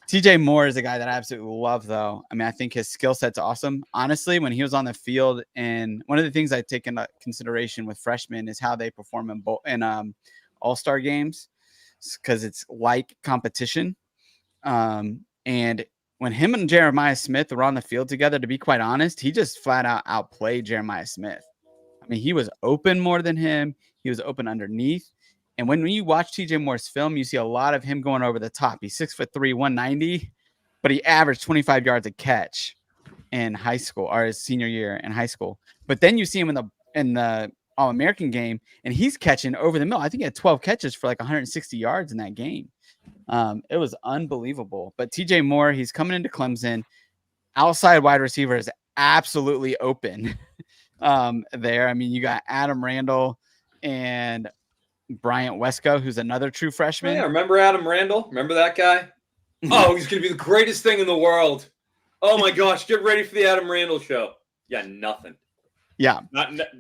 TJ Moore is a guy that I absolutely love, though. I mean, I think his skill set's awesome. Honestly, when he was on the field, and one of the things I take into consideration with freshmen is how they perform in all-star games, because it's like competition. And when him and Jeremiah Smith were on the field together, to be quite honest, he just flat out outplayed Jeremiah Smith. I mean, he was open more than him. He was open underneath. And when you watch TJ Moore's film, you see a lot of him going over the top. He's 6'3", 190, but he averaged 25 yards a catch in high school, or his senior year in high school. But then you see him in the All-American game, and he's catching over the middle. I think he had 12 catches for like 160 yards in that game. It was unbelievable. But TJ Moore, he's coming into Clemson. Outside wide receiver is absolutely open there. I mean, you got Adam Randall and Bryant Wesco, who's another true freshman.
Oh, yeah, remember Adam Randall? Remember that guy? Oh, he's going to be the greatest thing in the world. Oh, my gosh. Get ready for the Adam Randall show. Yeah, nothing.
Yeah.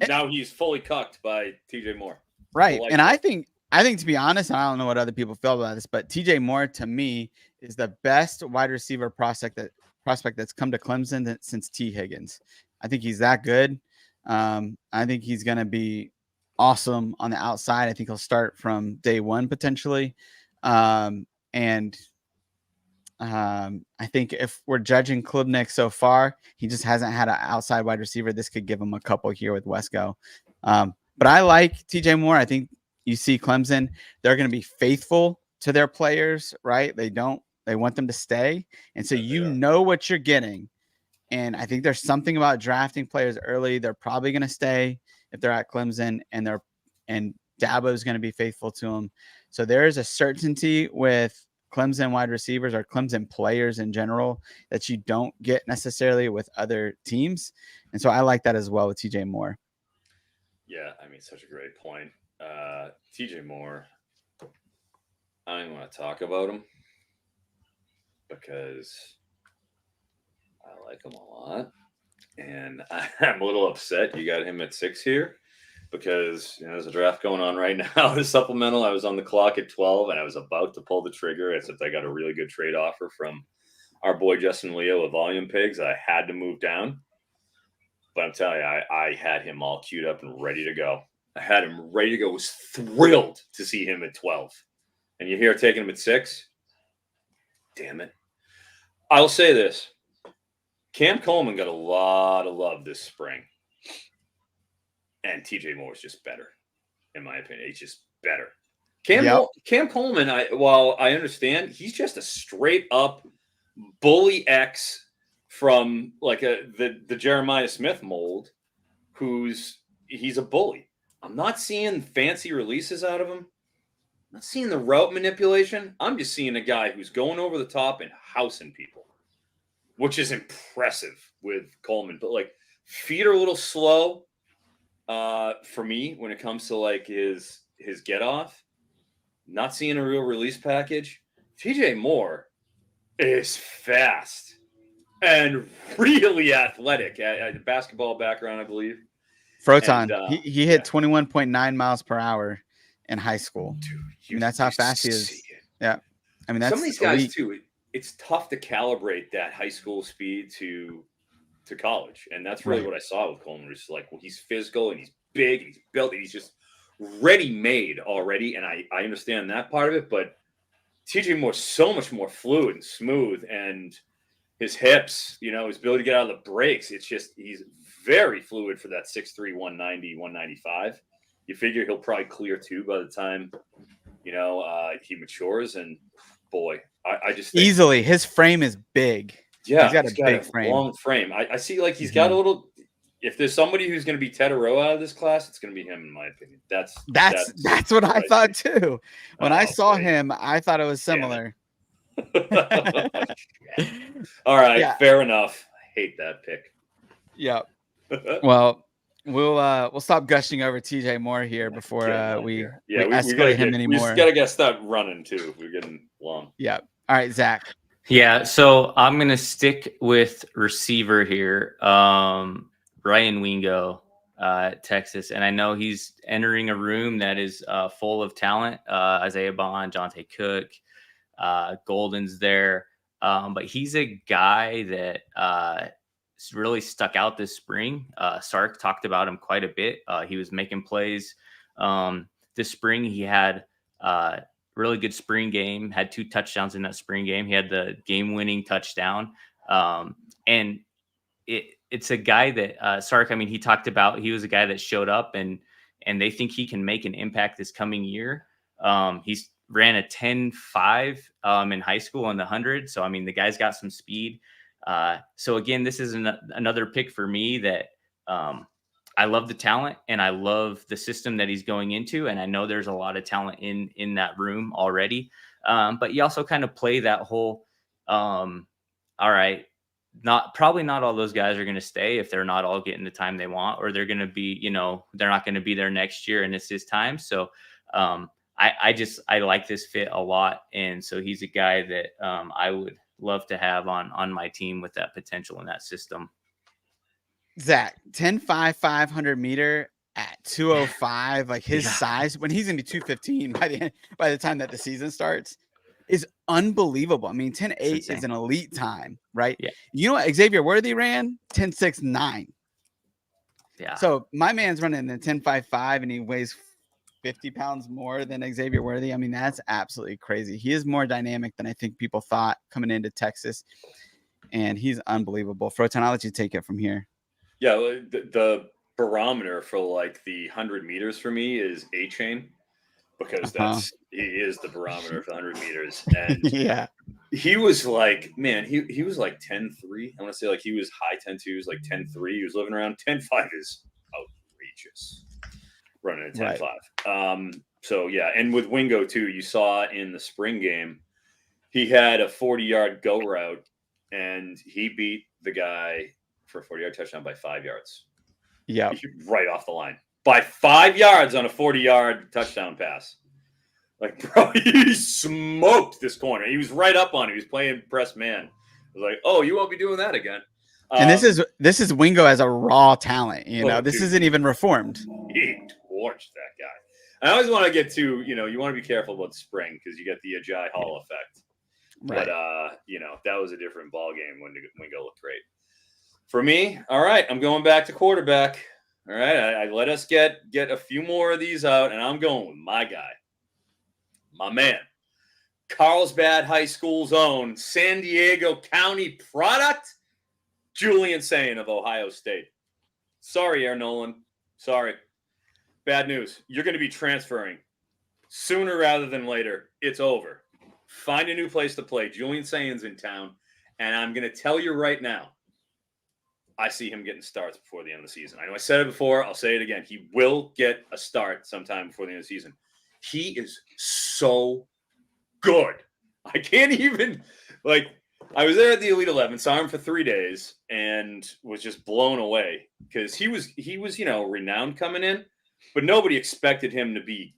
Now he's fully cucked by TJ Moore.
Right. And I think, to be honest, I don't know what other people feel about this, but TJ Moore, to me, is the best wide receiver prospect that's come to Clemson since T. Higgins. I think he's that good. I think he's going to be awesome on the outside. I think he'll start from day one potentially. I think if we're judging Klubnik so far, he just hasn't had an outside wide receiver. This could give him a couple here with Wesco. But I like TJ Moore. I think you see Clemson, they're going to be faithful to their players, right? They want them to stay. And so you know what you're getting. And I think there's something about drafting players early. They're probably going to stay if they're at Clemson, and Dabo is going to be faithful to them. So there is a certainty with Clemson wide receivers or Clemson players in general that you don't get necessarily with other teams. And so I like that as well with TJ Moore.
Yeah, I mean, such a great point. TJ Moore, I don't even want to talk about him because I like him a lot. And I'm a little upset you got him at 6 here because there's a draft going on right now. The supplemental, I was on the clock at 12 and I was about to pull the trigger, except I got a really good trade offer from our boy Justin Leo of Volume Pigs. I had to move down. But I'm telling you, I had him all queued up and ready to go. I had him ready to go. Was thrilled to see him at 12. And you hear taking him at 6? Damn it. I'll say this. Cam Coleman got a lot of love this spring. And TJ Moore is just better, in my opinion. He's just better. Cam Coleman, while I understand, he's just a straight-up bully X from like the Jeremiah Smith mold, he's a bully. I'm not seeing fancy releases out of him. I'm not seeing the route manipulation. I'm just seeing a guy who's going over the top and housing people, which is impressive with Coleman. But like feet are a little slow for me when it comes to like his get off. Not seeing a real release package. TJ Moore is fast. and really athletic. Basketball background, I believe.
Froton,
And,
he hit 21.9 miles per hour in high school.
Dude,
I mean, that's how fast he is. Yeah. I mean, that's
some of these guys
elite.
too. It's tough to calibrate that high school speed to college, and that's really
Right.
what I saw with Coleman. It's like, well, he's physical and he's big and he's built and he's just ready-made already, and I understand that part of it. But TJ Moore's so much more fluid and smooth, and his hips, his ability to get out of the breaks. It's just he's very fluid for that 6'3", 190, 195. You figure he'll probably clear 2 by the time he matures, and boy, I just think,
Easily his frame is big.
yeah,
he's got a big frame,
long frame. I see like he's got a little. If there's somebody who's going to be Tetero out of this class, it's going to be him, in my opinion. That's
what I thought too. When I saw
boy.
him, I thought it was similar.
All right,
Yeah.
fair enough. I hate that pick.
Yeah. Well, we'll stop gushing over TJ Moore here before we escalate him anymore.
We just gotta start running too. We're getting long.
Yeah. All right, Zach.
Yeah, so I'm gonna stick with receiver here. Ryan Wingo, Texas, and I know he's entering a room that is full of talent. Isaiah Bond, Jonte Cook, Golden's there, but he's a guy that really stuck out this spring. Sark talked about him quite a bit. He was making plays this spring. He had really good spring game, had 2 touchdowns in that spring game. He had the game-winning touchdown. And it's a guy that Sark, I mean, he talked about, he was a guy that showed up and they think he can make an impact this coming year. He's ran a 10.5 in high school on the 100. So, I mean, the guy's got some speed. So again, this is another pick for me that I love the talent and I love the system that he's going into. And I know there's a lot of talent in that room already. But you also kind of play that whole, all right, probably not all those guys are going to stay if they're not all getting the time they want, or they're going to be, they're not going to be there next year and it's his time. So, I like this fit a lot. And so he's a guy that, I would love to have on my team with that potential in that system.
Zach, 10.5, 500 meter at 205, like his size when he's going to be 215 by the time that the season starts is unbelievable. I mean, 10.8 is an elite time, right?
Yeah.
You know what Xavier Worthy ran? 10.69.
Yeah.
So my man's running the 10.55 and he weighs 50 pounds more than Xavier Worthy. I mean, that's absolutely crazy. He is more dynamic than I think people thought coming into Texas, and he's unbelievable. Froton, I'll let you take it from here.
Yeah, the barometer for like the 100 meters for me is A-Chain, because he is the barometer for 100 meters. And
yeah,
he was like, man, he was like 10.3. I want to say like he was high 10.2, he was like 10.3. He was living around 10.5 is outrageous. Running a 10.5. Right. So yeah, and with Wingo too, you saw in the spring game, he had a 40-yard go route and he beat the guy for a 40-yard touchdown by 5 yards.
Yeah.
Right off the line. By 5 yards on a 40-yard touchdown pass. Like, bro, he smoked this corner. He was right up on him. He was playing press man. I was like, oh, you won't be doing that again.
And this is Wingo as a raw talent. This isn't even reformed.
He torched that guy. I always want to get to, you want to be careful about spring because you get the Ajay Hall effect. Right. But, that was a different ball game when Wingo looked great. For me, all right, I'm going back to quarterback. All right, I let us get a few more of these out, and I'm going with my guy, my man, Carlsbad High School's own San Diego County product, Julian Sayin of Ohio State. Sorry, Air Nolan. Sorry. Bad news. You're going to be transferring sooner rather than later. It's over. Find a new place to play. Julian Sayin's in town, and I'm going to tell you right now, I see him getting starts before the end of the season. I know I said it before. I'll say it again. He will get a start sometime before the end of the season. He is so good. I can't even, I was there at the Elite 11, saw him for 3 days, and was just blown away because he was, renowned coming in, but nobody expected him to be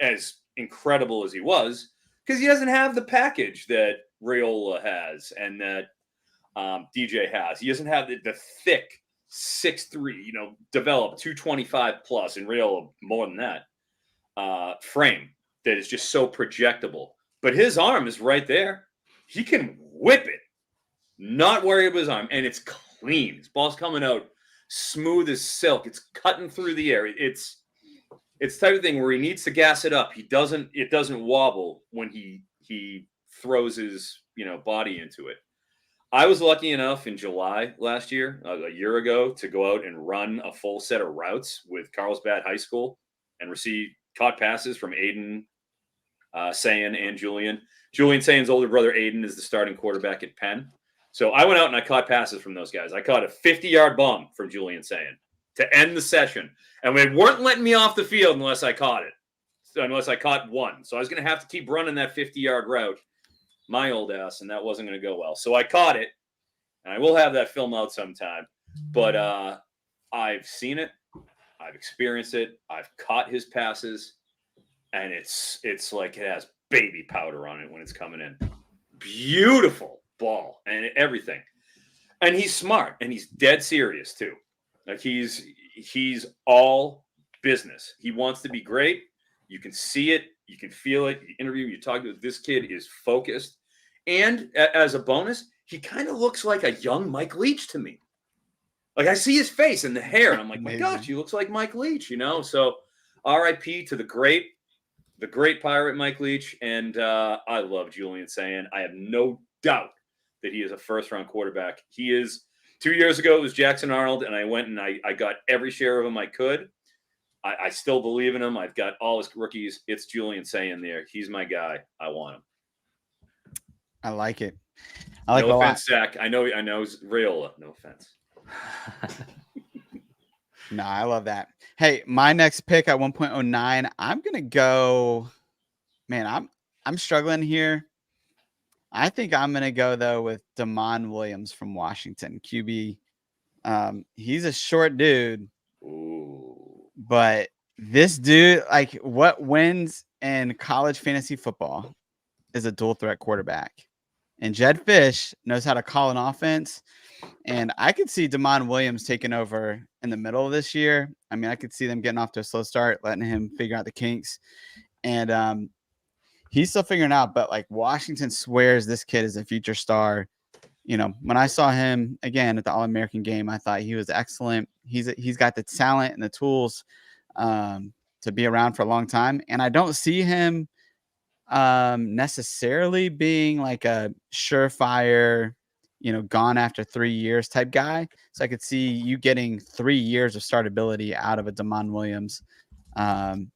as incredible as he was because he doesn't have the package that Raiola has and that DJ has. He doesn't have the thick 6'3", developed 225 plus, in real more than that, frame that is just so projectable. But his arm is right there. He can whip it. Not worried about his arm. And it's clean. His ball's coming out smooth as silk. It's cutting through the air. It's the type of thing where he needs to gas it up. It doesn't wobble when he throws his body into it. I was lucky enough in July last year, a year ago, to go out and run a full set of routes with Carlsbad High School and caught passes from Aiden, Sayin, and Julian. Julian Sayin's older brother, Aiden, is the starting quarterback at Penn. So I went out and I caught passes from those guys. I caught a 50-yard bomb from Julian Sayin to end the session. And they weren't letting me off the field unless I caught one. So I was going to have to keep running that 50-yard route, my old ass, and that wasn't going to go well. So I caught it, and I will have that film out sometime. But I've seen it. I've experienced it. I've caught his passes, and it's like it has baby powder on it when it's coming in. Beautiful ball and everything. And he's smart, and he's dead serious too. Like he's all business. He wants to be great. You can see it. You can feel it. You interview, you talk to this kid is focused. And as a bonus, he kind of looks like a young Mike Leach to me. Like I see his face and the hair, and I'm like, my gosh, he looks like Mike Leach, So RIP to the great pirate Mike Leach. And I love Julian Sayin. I have no doubt that he is a first-round quarterback. He is. 2 years ago, it was Jackson Arnold, and I went and I got every share of him I could. I still believe in him. I've got all his rookies. It's Julian Sayin there. He's my guy. I want him.
I like it. I like
no
it a
offense,
lot.
Zach. I know Rayola. No offense.
No, I love that. Hey, my next pick at 1.09, I'm gonna go. Man, I'm struggling here. I think I'm gonna go though with Damon Williams from Washington, QB. He's a short dude.
Ooh.
But this dude, like, what wins in college fantasy football is a dual threat quarterback. And Jed Fish knows how to call an offense. And I could see Damon Williams taking over in the middle of this year. I mean, I could see them getting off to a slow start, letting him figure out the kinks. And he's still figuring out, but like Washington swears this kid is a future star. When I saw him again at the All-American game, I thought he was excellent. He's got the talent and the tools to be around for a long time. And I don't see him necessarily being like a surefire, gone after 3 years type guy. So I could see you getting 3 years of startability out of a Damon Williams. And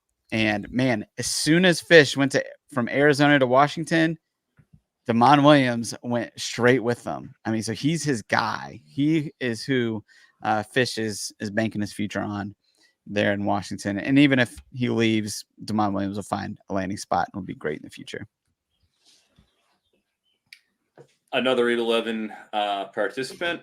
man, as soon as Fish went from Arizona to Washington, Damon Williams went straight with them. I mean, so he's his guy. He is who Fish is banking his future on there in Washington. And even if he leaves, Damon Williams will find a landing spot and will be great in the future.
Another 811 participant,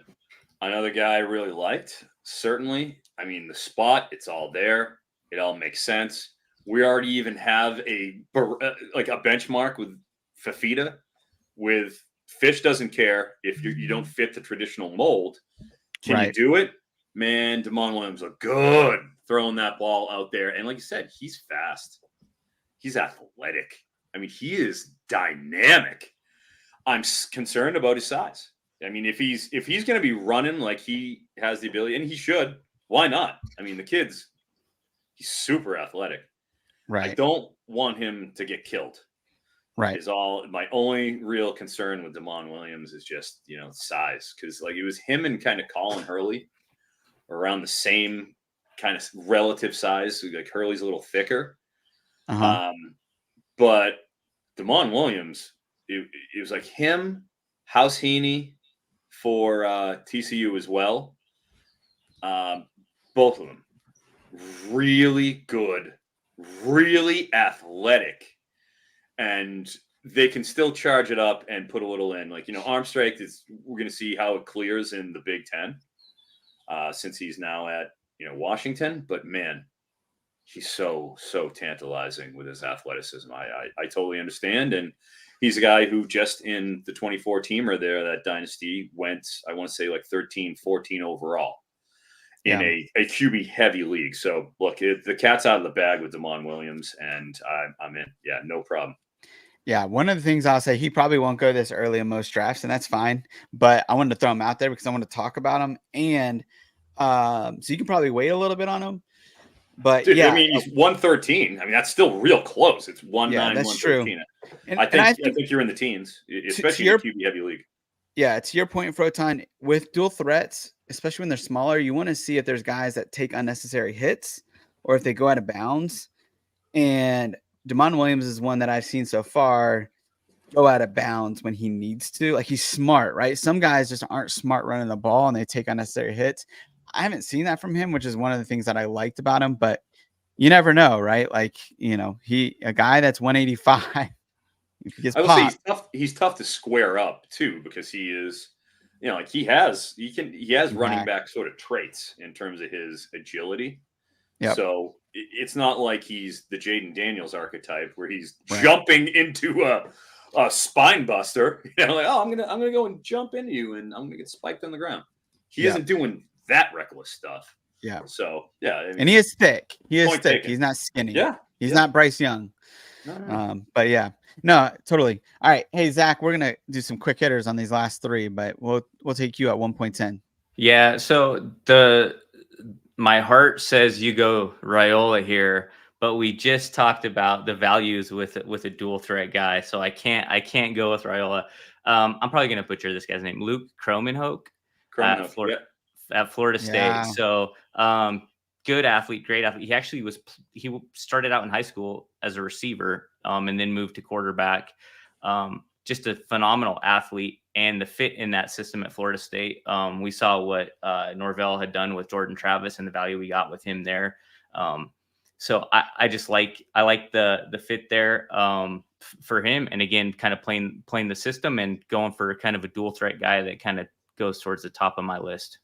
another guy I really liked, certainly. I mean, the spot, it's all there. It all makes sense. We already even have a benchmark with Fafita. With Fish doesn't care if you don't fit the traditional mold. Can you do it? Man, Damon Williams look good throwing that ball out there. And like you said, he's fast. He's athletic. I mean, he is dynamic. I'm concerned about his size. I mean, if he's going to be running like he has the ability, and he should, why not? I mean, he's super athletic.
Right.
I don't want him to get killed.
Right.
Is all my only real concern with Damon Williams is just, size. Because like it was him and kind of Colin Hurley around the same kind of relative size. So, like Hurley's a little thicker.
Uh-huh.
But Damon Williams, it was like him, House Heaney for TCU as well. Both of them really good, really athletic. And they can still charge it up and put a little in. Like, arm strength we're going to see how it clears in the Big Ten since he's now at, Washington. But man, he's so tantalizing with his athleticism. I totally understand. And He's a guy who just in the 24 teamer there, that Dynasty, went, I want to say like 13, 14 overall in a QB heavy league. So look, the cat's out of the bag with Damon Williams, and I'm in. Yeah, no problem.
Yeah, one of the things I'll say, he probably won't go this early in most drafts, and that's fine. But I wanted to throw him out there because I want to talk about him. And so you can probably wait a little bit on him. But
Dude,
yeah,
I mean, he's 113. I mean, that's still real close. It's 1-9,
that's
113.
True.
I think you're in the teens, especially in a QB heavy league.
Yeah, to your point, Photon, with dual threats, especially when they're smaller, you want to see if there's guys that take unnecessary hits or if they go out of bounds. And Damon Williams is one that I've seen so far go out of bounds when he needs to. Like, he's smart, right? Some guys just aren't smart running the ball and they take unnecessary hits. I haven't seen that from him, which is one of the things that I liked about him, but you never know, right? Like, a guy that's 185.
I will say he's tough to square up too, because he is, like he has running back sort of traits in terms of his agility.
Yep.
So it's not like he's the Jaden Daniels archetype where he's jumping into a spine buster. Like, oh, I'm gonna go and jump into you and I'm gonna get spiked on the ground. He isn't doing that reckless stuff.
Yeah.
So yeah, I mean,
and he is thick. He is thick.
Taken.
He's not skinny.
Yeah.
He's not Bryce Young.
No.
But yeah, no, totally. All right. Hey, Zach, we're going to do some quick hitters on these last three, but we'll take you at 1.10.
Yeah. So my heart says you go Raiola here, but we just talked about the values with a dual threat guy. So I can't go with Raiola. I'm probably going to butcher this guy's name. Luke Kromenhoek at Florida State.
Yeah.
So, good athlete, great athlete. He started out in high school as a receiver, and then moved to quarterback. Just a phenomenal athlete, and the fit in that system at Florida State. We saw what Norvell had done with Jordan Travis and the value we got with him there. So I like the fit there for him, and again, kind of playing the system and going for kind of a dual threat guy that kind of goes towards the top of my list.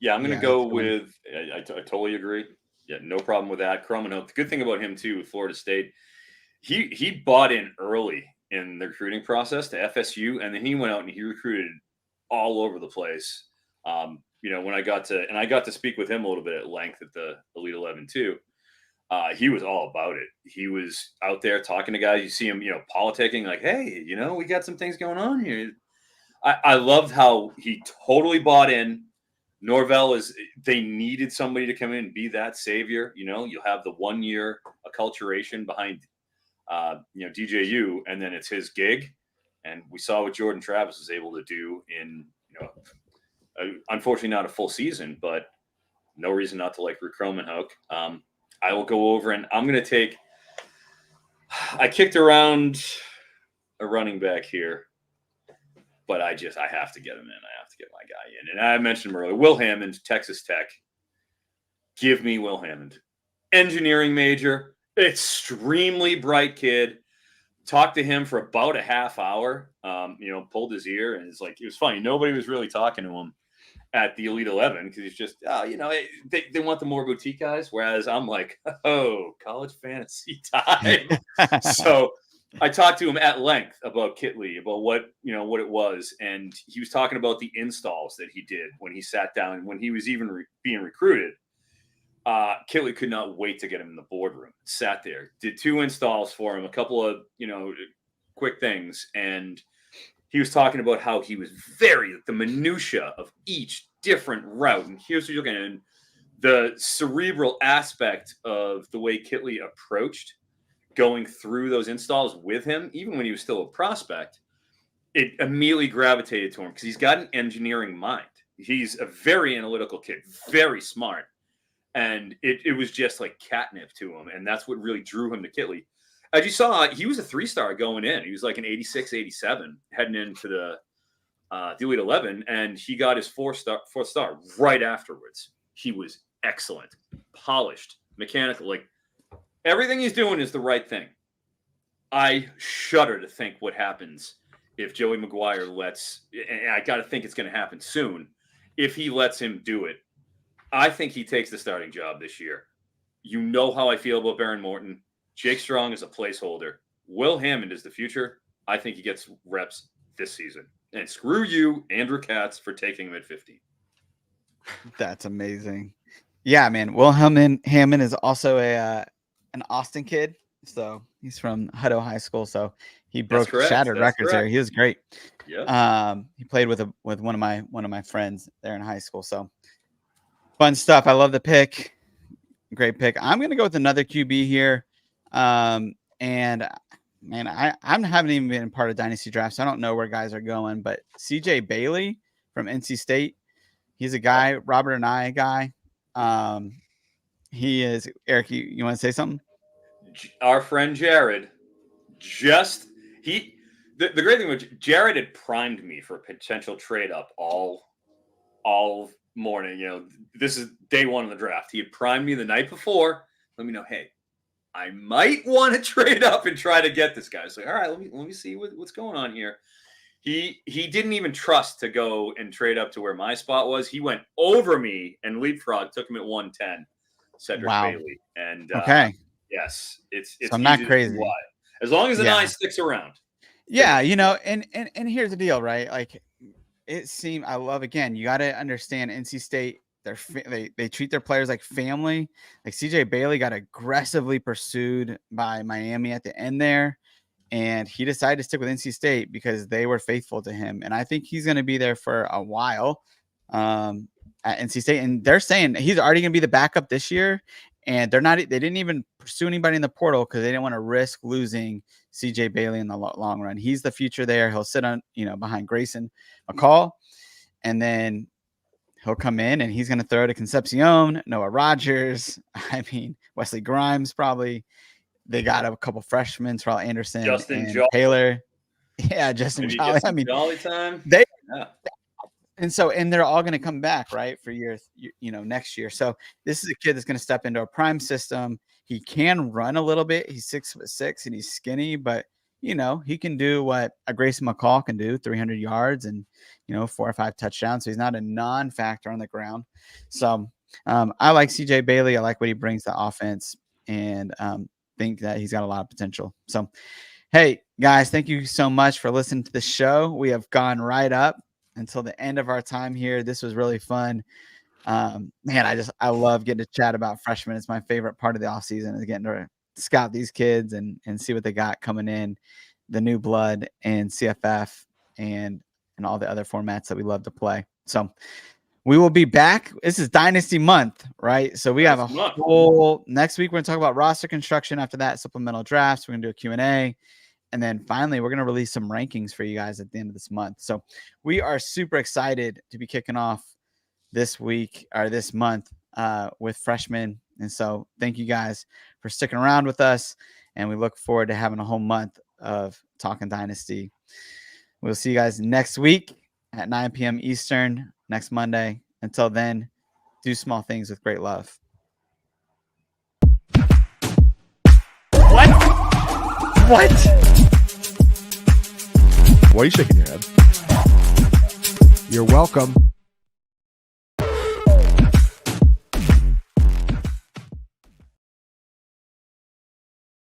Yeah, I'm going to go with. I totally agree. Yeah, no problem with that. Kromenhoek. The good thing about him too, with Florida State, he bought in early in the recruiting process to FSU, and then he went out and he recruited all over the place. When I got to speak with him a little bit at length at the Elite 11 too. He was all about it. He was out there talking to guys. You see him, politicking, like, hey, we got some things going on here. I loved how he totally bought in. Norvell they needed somebody to come in and be that savior. You'll have the 1 year acculturation behind, DJU, and then it's his gig. And we saw what Jordan Travis was able to do in, unfortunately not a full season, but no reason not to like Luke Kromenhoek. I will go over and I'm going to take, I kicked around a running back here, but I have to get him in. I have to get my guy in. And I mentioned him earlier, Will Hammond, Texas Tech. Give me Will Hammond. Engineering major, extremely bright kid. Talked to him for about a half hour, pulled his ear, and it was funny. Nobody was really talking to him at the Elite 11 because he's just, they want the more boutique guys. Whereas I'm like, oh, college fantasy time. So I talked to him at length about Kitley, about what it was. And he was talking about the installs that he did when he sat down, when he was even being recruited. Kitley could not wait to get him in the boardroom. Sat there, did 2 installs for him, a couple of, quick things. And he was talking about how he was the minutia of each different route. And here's what you're looking at. And the cerebral aspect of the way Kitley approached going through those installs with him, even when he was still a prospect, it immediately gravitated to him because he's got an engineering mind. He's a very analytical kid, very smart. And it was just like catnip to him. And that's what really drew him to Kitley. As you saw, he was a 3-star going in. He was like an 86, 87 heading into the Elite 11. And he got his 4-star right afterwards. He was excellent, polished, mechanical. Like, everything he's doing is the right thing. I shudder to think what happens if Joey McGuire and I got to think it's going to happen soon, if he lets him do it. I think he takes the starting job this year. You know how I feel about Baron Morton. Jake Strong is a placeholder. Will Hammond is the future. I think he gets reps this season. And screw you, Andrew Katz, for taking him at 15.
That's amazing. Yeah, man. Will Hammond is also an Austin kid. So he's from Hudson High School. So he shattered records there. He was great.
Yeah.
He played with one of my friends there in high school. So fun stuff. I love the pick. Great pick. I'm gonna go with another QB here. And man, I haven't even been part of Dynasty drafts. So I don't know where guys are going, but CJ Bailey from NC State. He's a guy, Robert and I guy. He is Eric. You want to say something?
Our friend Jared, the great thing was Jared had primed me for a potential trade up all morning. You know, this is day one of the draft. He had primed me the night before. Let me know, hey, I might want to trade up and try to get this guy. So all right, let me see what's going on here. He didn't even trust to go and trade up to where my spot was. He went over me and leapfrog, took him at 110. Cedric Bailey. And
okay.
Yes, it's
so I'm not crazy.
As long as the 9 sticks around.
Yeah, you know, and here's the deal, right? Like it seemed, I love, again, you got to understand NC State, they treat their players like family. Like CJ Bailey got aggressively pursued by Miami at the end there, and he decided to stick with NC State because they were faithful to him. And I think he's going to be there for a while at NC State. And they're saying he's already going to be the backup this year. And they didn't even pursue anybody in the portal because they didn't want to risk losing CJ Bailey in the long run. He's the future there. He'll sit on, behind Grayson McCall, and then he'll come in and he's going to throw to Concepcion, Noah Rogers. I mean, Wesley Grimes, probably. They got a couple freshmen, Terrell Anderson,
Justin
Taylor. Yeah, Justin Jolly. I mean,
Jolly time.
And they're all going to come back, right, for next year. So this is a kid that's going to step into a prime system. He can run a little bit. He's 6'6" and he's skinny, but he can do what a Grayson McCall can do, 300 yards and 4 or 5 touchdowns. So he's not a non-factor on the ground. So I like CJ Bailey. I like what he brings to offense, and think that he's got a lot of potential. So, hey guys, thank you so much for listening to the show. We have gone right up until the end of our time here. This was really fun. Man, I love getting to chat about freshmen. It's my favorite part of the off season, is getting to scout these kids and see what they got coming in, the new blood and CFF and all the other formats that we love to play. So we will be back. This is Dynasty month, right? So we have a whole next week. We're going to talk about roster construction. After that, supplemental drafts. We're going to do a Q&A. And then finally, we're going to release some rankings for you guys at the end of this month. So we are super excited to be kicking off this week or this month with freshmen. And so thank you guys for sticking around with us. And we look forward to having a whole month of Talking Dynasty. We'll see you guys next week at 9 p.m. Eastern next Monday. Until then, do small things with great love. What?
Why are you shaking your head? You're welcome.